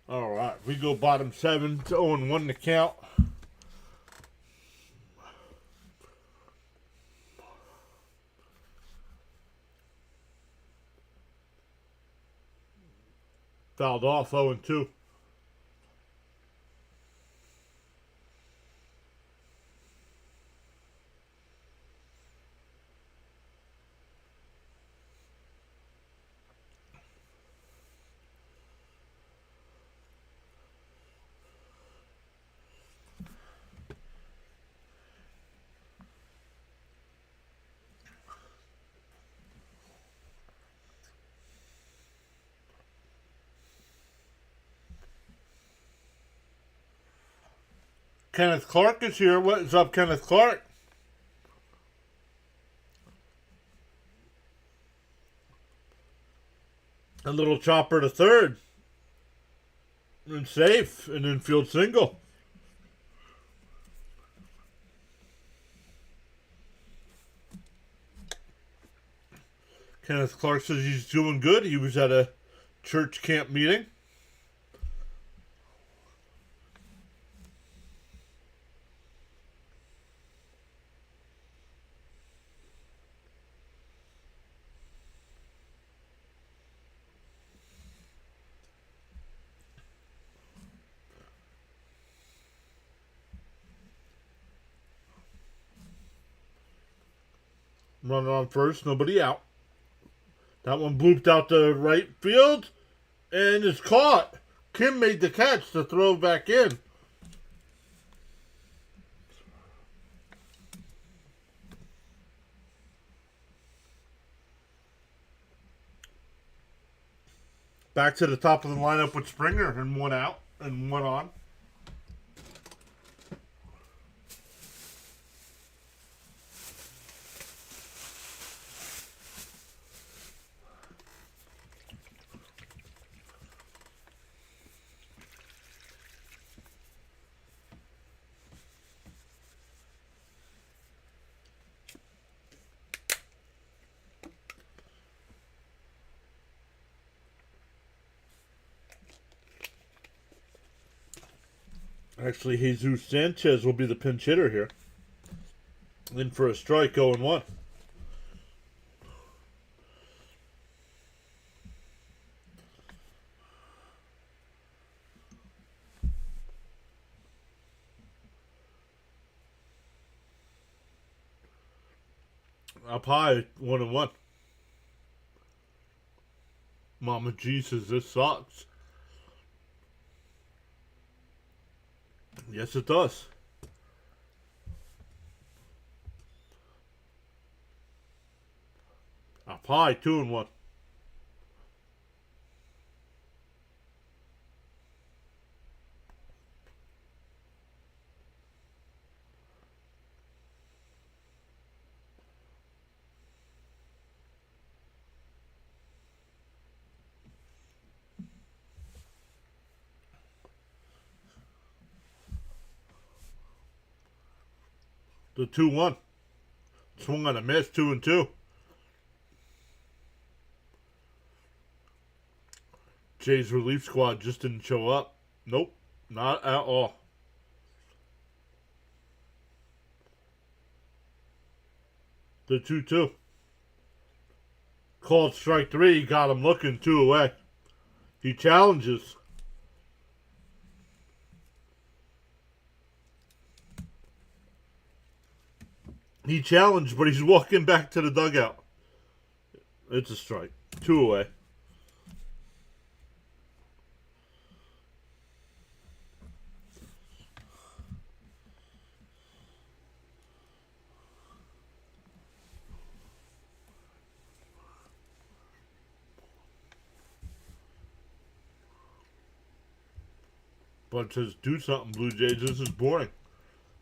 All right, we go bottom 7. It's 0-1 to count. Fouled off 0-2. Kenneth Clark is here. What is up, Kenneth Clark? A little chopper to third. And safe. An infield single. Kenneth Clark says he's doing good. He was at a church camp meeting. Runner on first, nobody out. That one blooped out to right field and is caught. Kim made the catch to throw back in. Back to the top of the lineup with Springer and 1 out and 1 on. Actually, Jesus Sanchez will be the pinch hitter here. In for a strike, 0-1. Up high, 1-1. Mama Jesus, this sucks. Yes, it does. Up high, 2-1. The 2-1. Swung on a miss, 2-2. Jay's relief squad just didn't show up. Nope, not at all. The 2-2. Called strike 3, got him looking, 2 away. He challenges. He challenged, but he's walking back to the dugout. It's a strike. 2 away. But says, do something, Blue Jays. This is boring.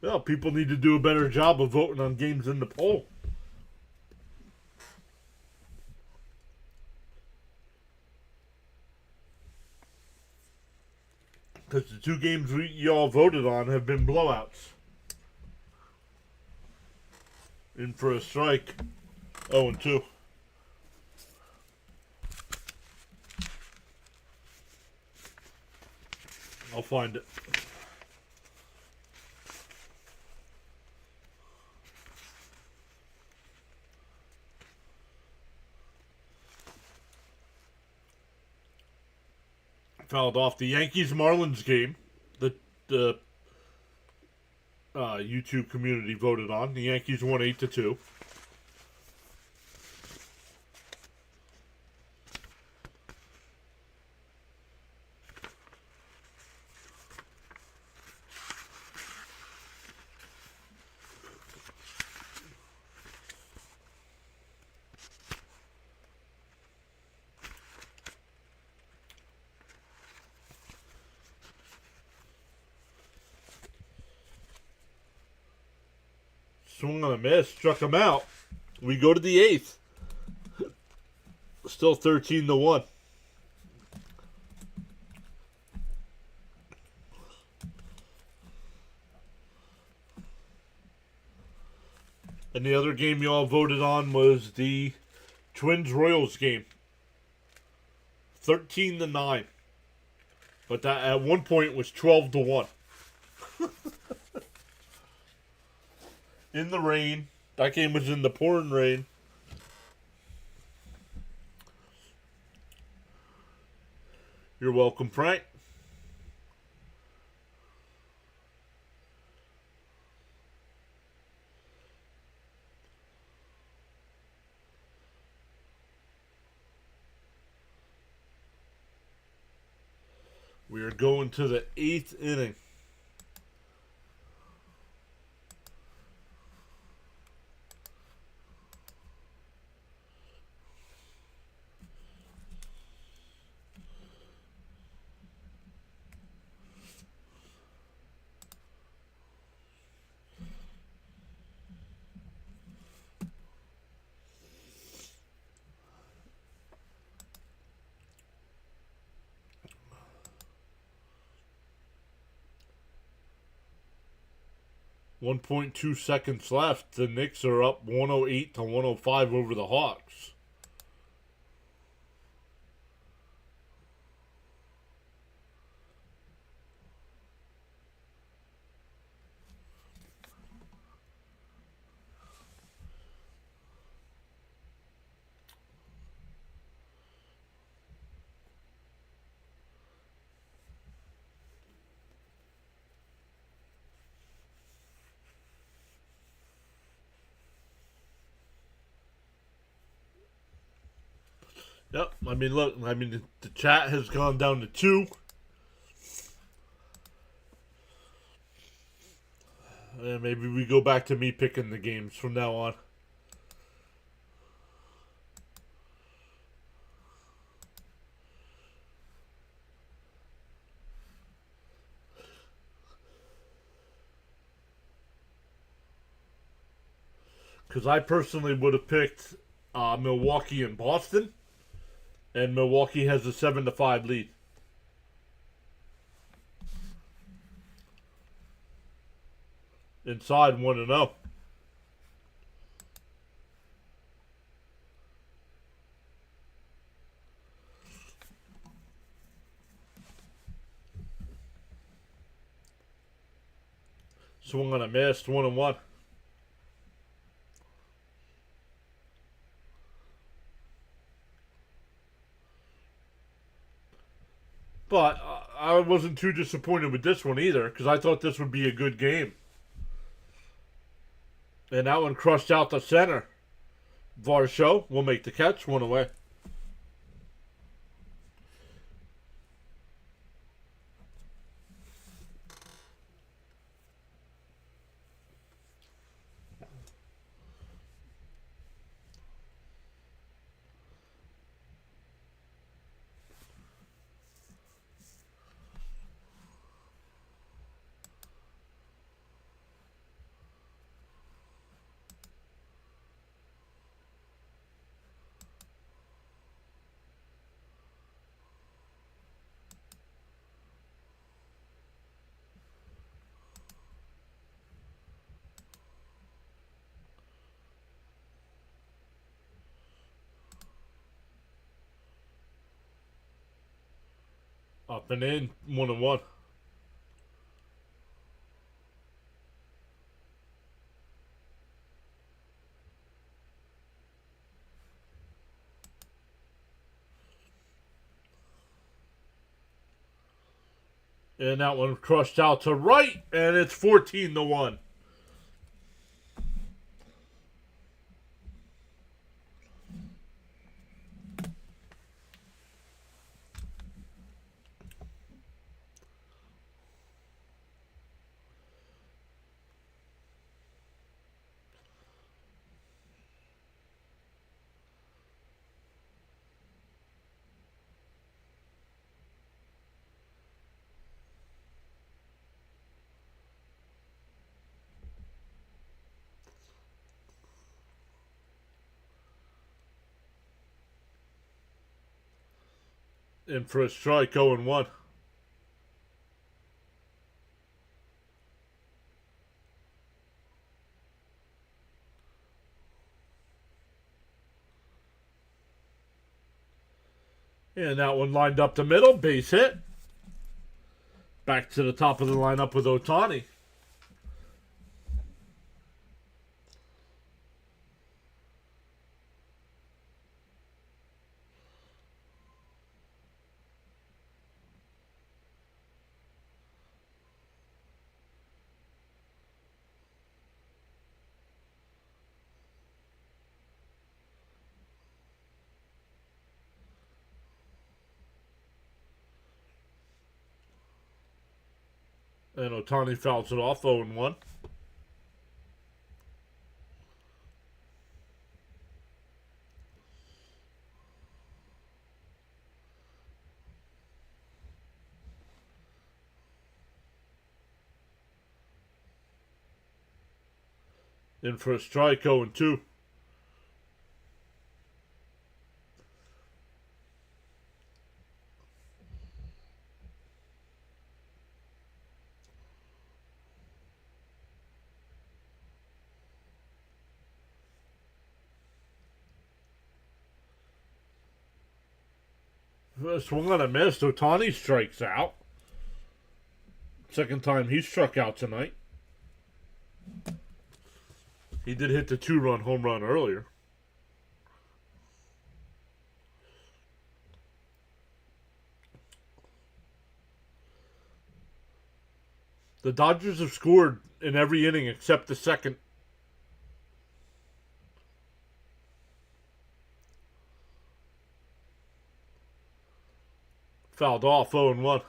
Yeah, people need to do a better job of voting on games in the poll. Because the 2 games y'all voted on have been blowouts. In for a strike. 0-2. I'll find it. Fouled off the Yankees-Marlins game. The YouTube community voted on. The Yankees won 8-2. Swung on a miss, struck him out. We go to the 8th. Still 13-1. And the other game y'all voted on was the Twins-Royals game. 13-9. But that at one point was 12-1. In the rain. That game was in the pouring rain. You're welcome, Frank. We are going to the 8th inning. .2 seconds left. The Knicks are up 108-105 over the Hawks. Yep. I mean, look. I mean, the chat has gone down to 2. And maybe we go back to me picking the games from now on. Because I personally would have picked Milwaukee and Boston, and Milwaukee has a 7-5 lead. Inside 1-0. Swung on a miss, 1-1. But I wasn't too disappointed with this one either, because I thought this would be a good game. And that one crushed out the center. Varsho will make the catch, 1 away. Up and in, 1-1. And that one crushed out to right, and it's 14-1. In for a strike, 0-1. And that one lined up the middle, base hit. Back to the top of the lineup with Ohtani. And Ohtani fouls it off, 0-1. In for a strike, 0-2. Swung on a miss. Ohtani strikes out. Second time he struck out tonight. He did hit the 2-run home run earlier. The Dodgers have scored in every inning except the second. Fouled off 0-1.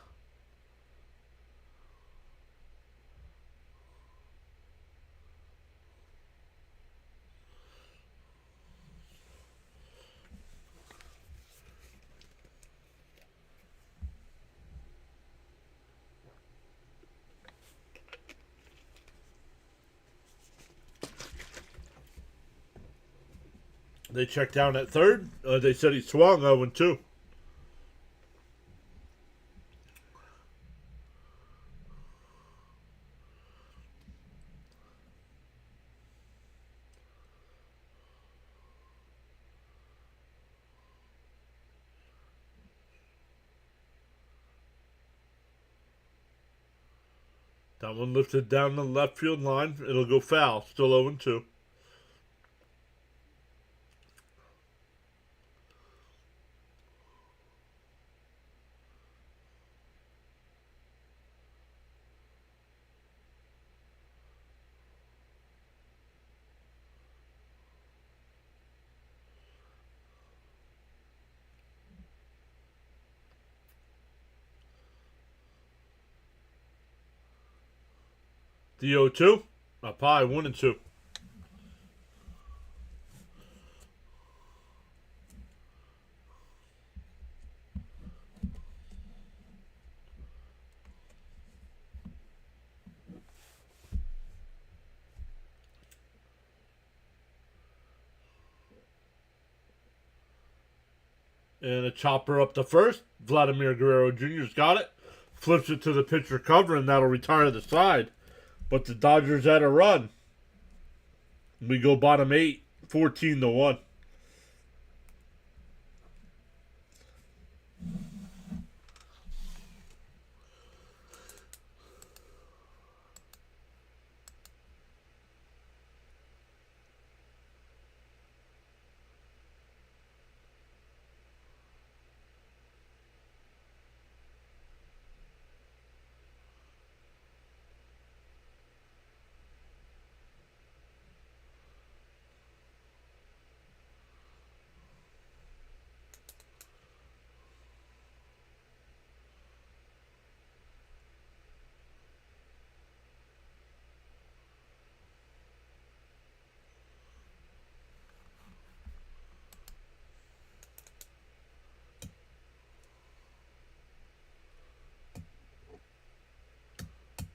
They checked down at third. They said he swung 0-2. That one lifted down the left field line. It'll go foul. Still 0-2. The 0-2. Up high, 1-2. And a chopper up to first. Vladimir Guerrero Jr.'s got it. Flips it to the pitcher cover, and that'll retire the side. But the Dodgers had a run. We go bottom 8, 14-1.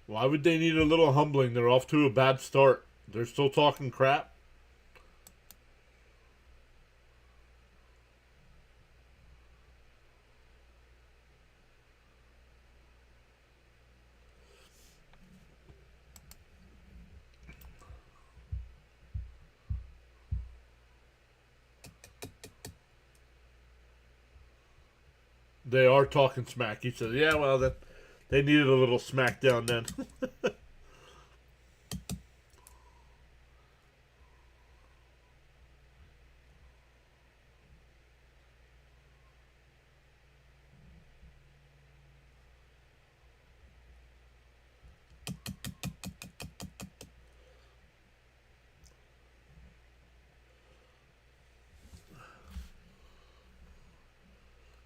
Why would they need a little humbling? They're off to a bad start. They're still talking crap. They are talking smack. He said, yeah, well, then they needed a little smackdown then.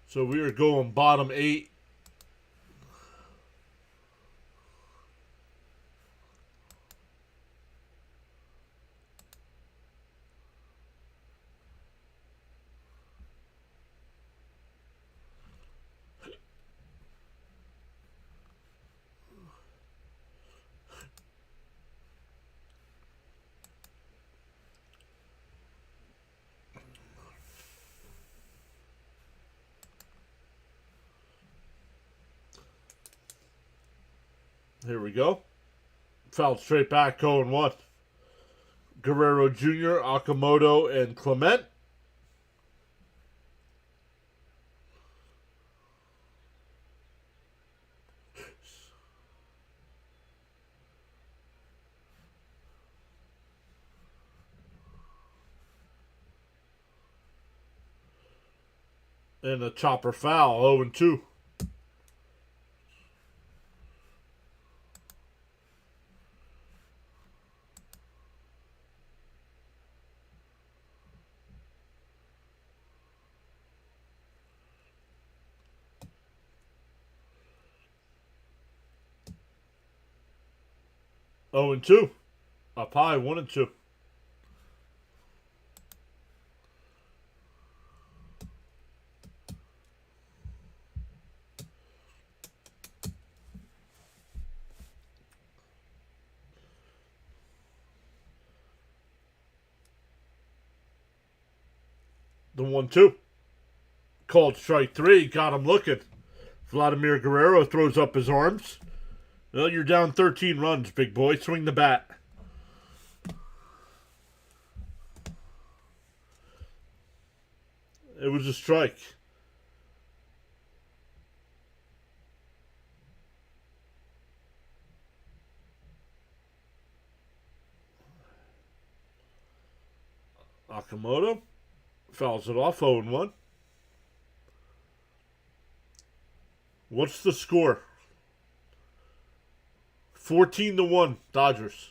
So we are going bottom 8. Here we go. Fouled straight back, 0-1. Guerrero Jr., Okamoto, and Clement. And a chopper foul, 0-2. 0-2. Up high, 1-2. The 1-2. Called strike 3. Got him looking. Vladimir Guerrero throws up his arms. Well, you're down 13 runs, big boy. Swing the bat. It was a strike. Akamoto fouls it off, 0-1. What's the score? 14-1, Dodgers.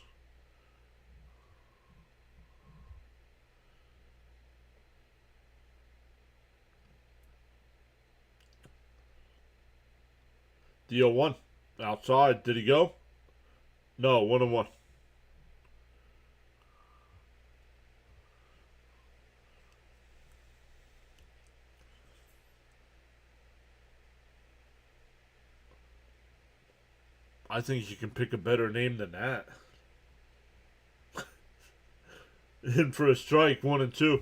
The 0-1. Outside. Did he go? No, 1-1. I think you can pick a better name than that. In for a strike, 1-2.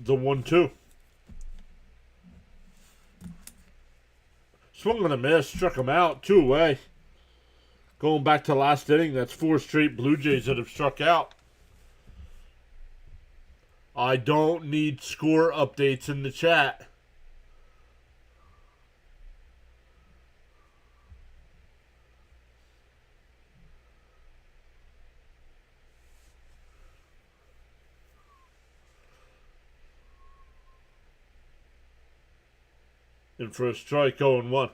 The 1-2. Swung on a miss, struck him out, 2 away. Going back to last inning, that's 4 straight Blue Jays that have struck out. I don't need score updates in the chat. In for a strike, 0-1.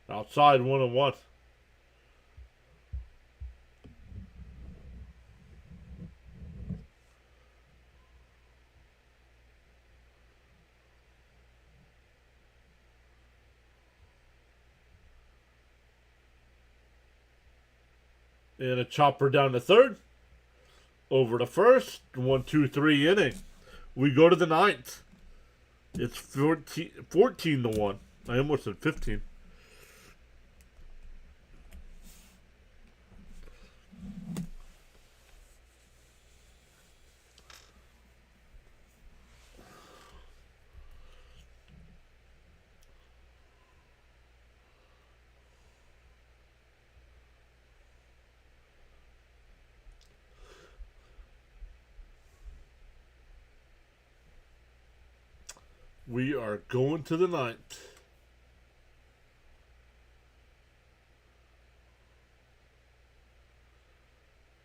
Outside, 1-1. And a chopper down to third. Over to first. 1-2-3 inning. We go to the ninth. It's 14-1. I almost said 15. We are going to the ninth.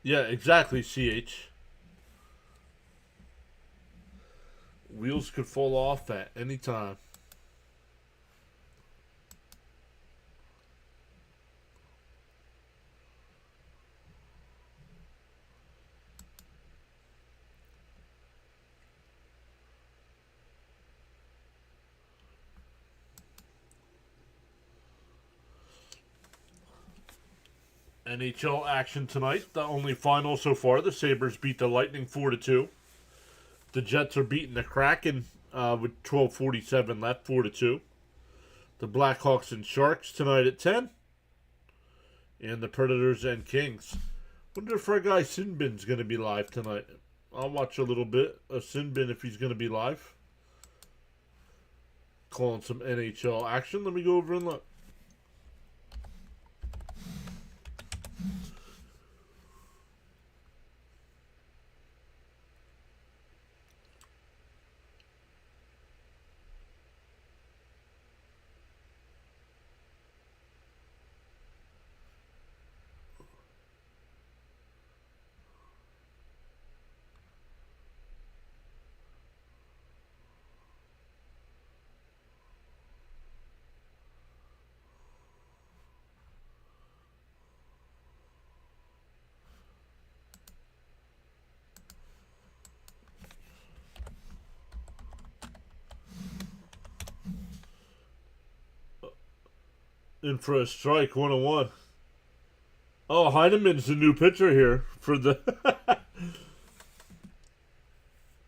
Yeah, exactly, CH. Wheels could fall off at any time. NHL action tonight. The only final so far. The Sabres beat the Lightning 4-2. The Jets are beating the Kraken with 12:47 left, 4-2. The Blackhawks and Sharks tonight at 10. And the Predators and Kings. Wonder if our guy Sinbin's going to be live tonight. I'll watch a little bit of Sinbin if he's going to be live. Calling some NHL action. Let me go over and look. In for a strike, 1-1. Oh, Heineman's the new pitcher here for the.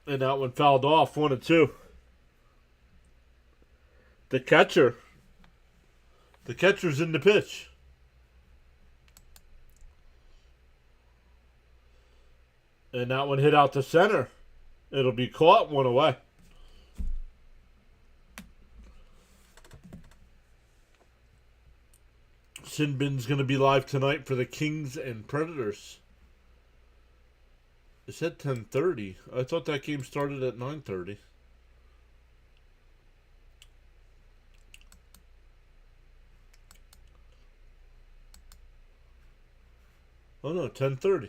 And that one fouled off, 1-2. The catcher. The catcher's in the pitch. And that one hit out to center. It'll be caught, 1 away. Sinbin's going to be live tonight for the Kings and Predators. It said 10:30. I thought that game started at 9:30. Oh no, 10:30.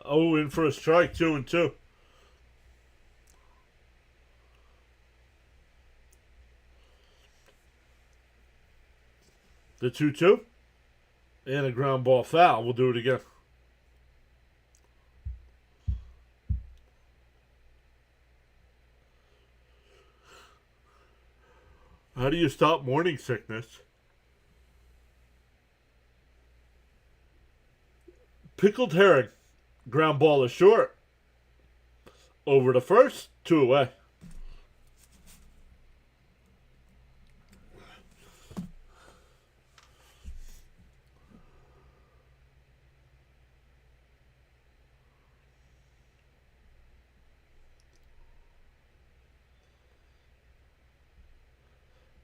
Oh, in for a strike, 2-2. The 2-2. And a ground ball foul. We'll do it again. How do you stop morning sickness? Pickled herring. Ground ball is short. Over to first. 2 away.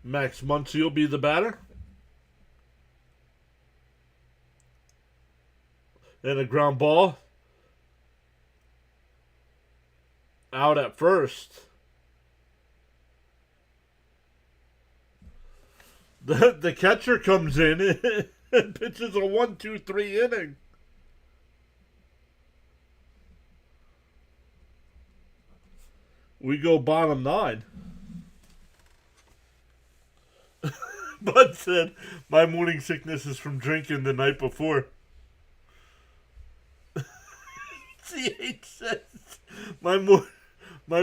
Max Muncy will be the batter. And a ground ball. Out at first. The catcher comes in and pitches a 1-2-3 inning. We go bottom 9. Bud said, my morning sickness is from drinking the night before. CH says, my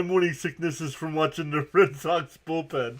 morning sickness is from watching the Red Sox bullpen.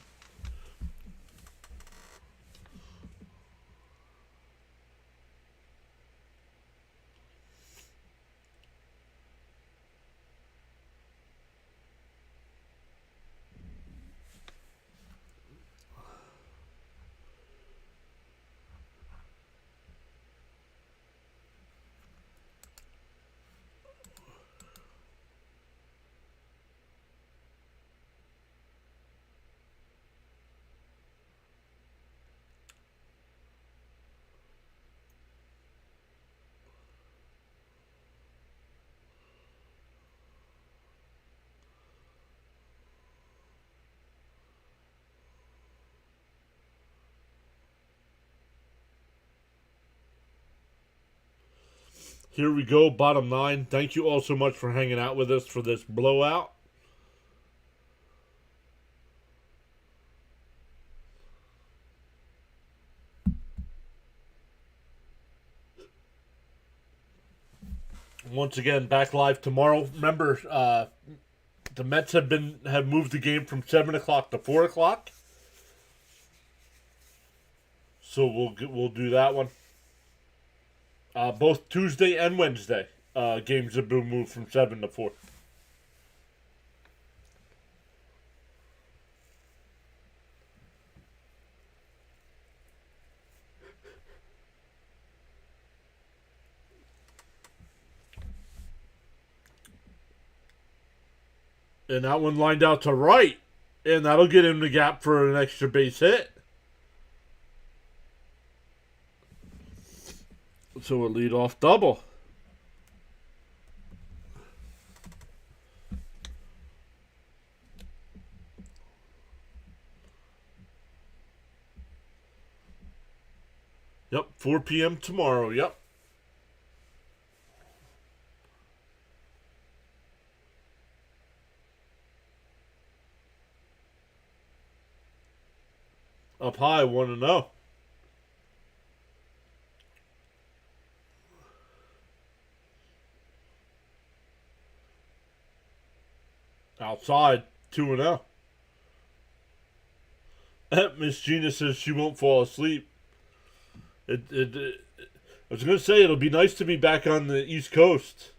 Here we go, bottom 9. Thank you all so much for hanging out with us for this blowout. Once again, back live tomorrow. Remember, the Mets have moved the game from 7 o'clock to 4 o'clock. So we'll do that one. Both Tuesday and Wednesday games have been moved from 7 to 4. And that one lined out to right. And that'll get him the gap for an extra base hit. So a leadoff double. Yep, 4 p.m. tomorrow. Yep. Up high, 1-0. Outside, 2-0. Miss Gina says she won't fall asleep. I was going to say it'll be nice to be back on the East Coast,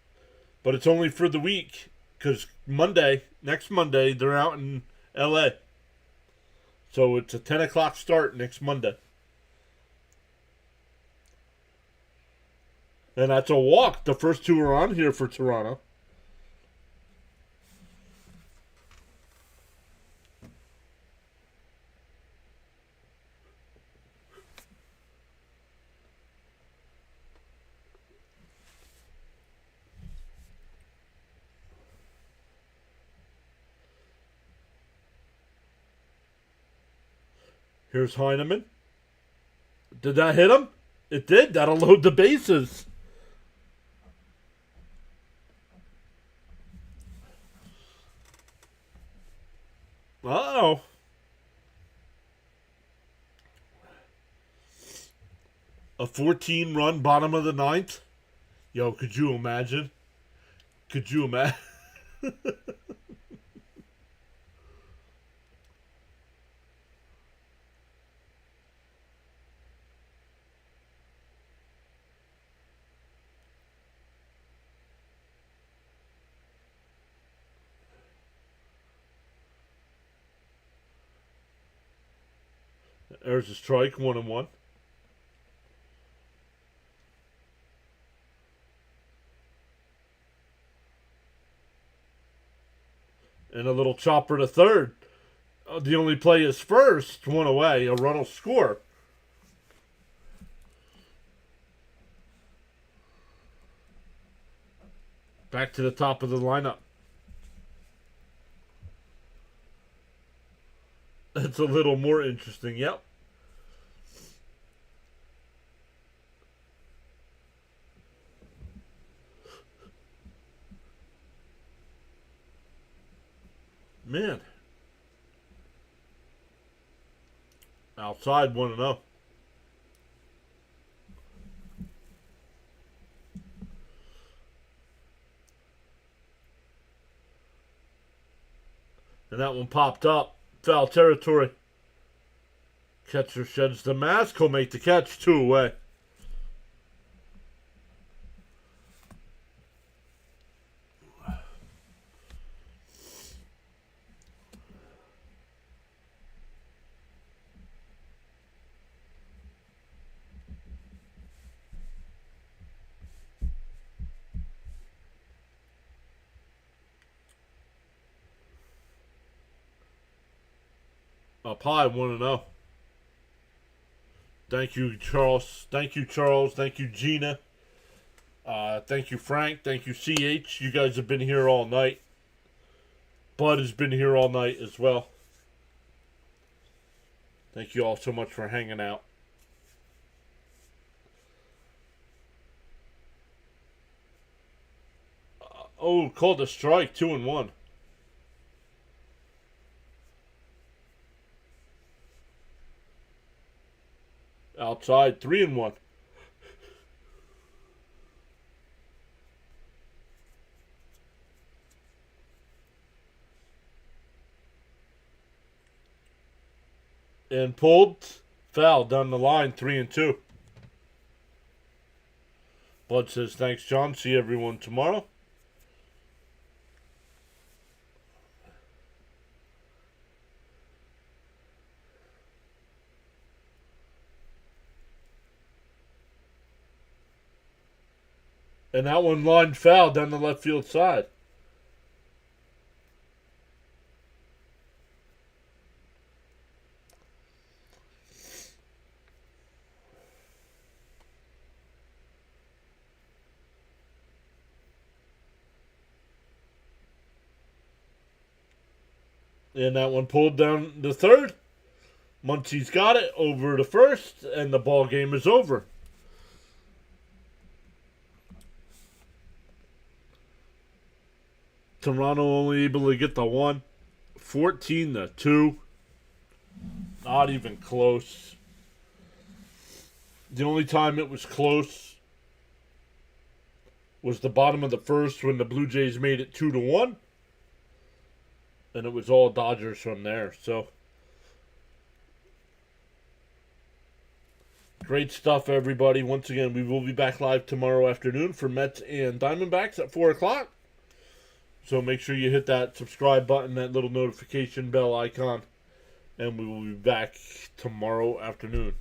but it's only for the week because next Monday, they're out in L.A. So it's a 10 o'clock start next Monday. And that's a walk. The first two are on here for Toronto. Here's Heineman. Did that hit him? It did. That'll load the bases. Uh-oh. A 14-run bottom of the ninth. Yo, could you imagine? Could you imagine? There's a strike, 1-1. And a little chopper to third. The only play is first, one away. A run will score. Back to the top of the lineup. That's a little more interesting, yep. Man. Outside, 1-0. And that one popped up. Foul territory. Catcher sheds the mask. He'll make the catch. 2 away. Up high, 1-0. Thank you, Charles. Thank you, Charles. Thank you, Gina. Thank you, Frank. Thank you, CH. You guys have been here all night. Bud has been here all night as well. Thank you all so much for hanging out. Called a strike, 2-1. Outside, 3-1. And pulled, foul down the line, 3-2. Bud says, thanks, John. See everyone tomorrow. And that one lined foul down the left field side. And that one pulled down the third. Muncie's got it over the first, and the ball game is over. Toronto only able to get the one. 14-2. Not even close. The only time it was close was the bottom of the first when the Blue Jays made it 2-1. And it was all Dodgers from there. So, great stuff, everybody. Once again, we will be back live tomorrow afternoon for Mets and Diamondbacks at 4 o'clock. So make sure you hit that subscribe button, that little notification bell icon. And we will be back tomorrow afternoon.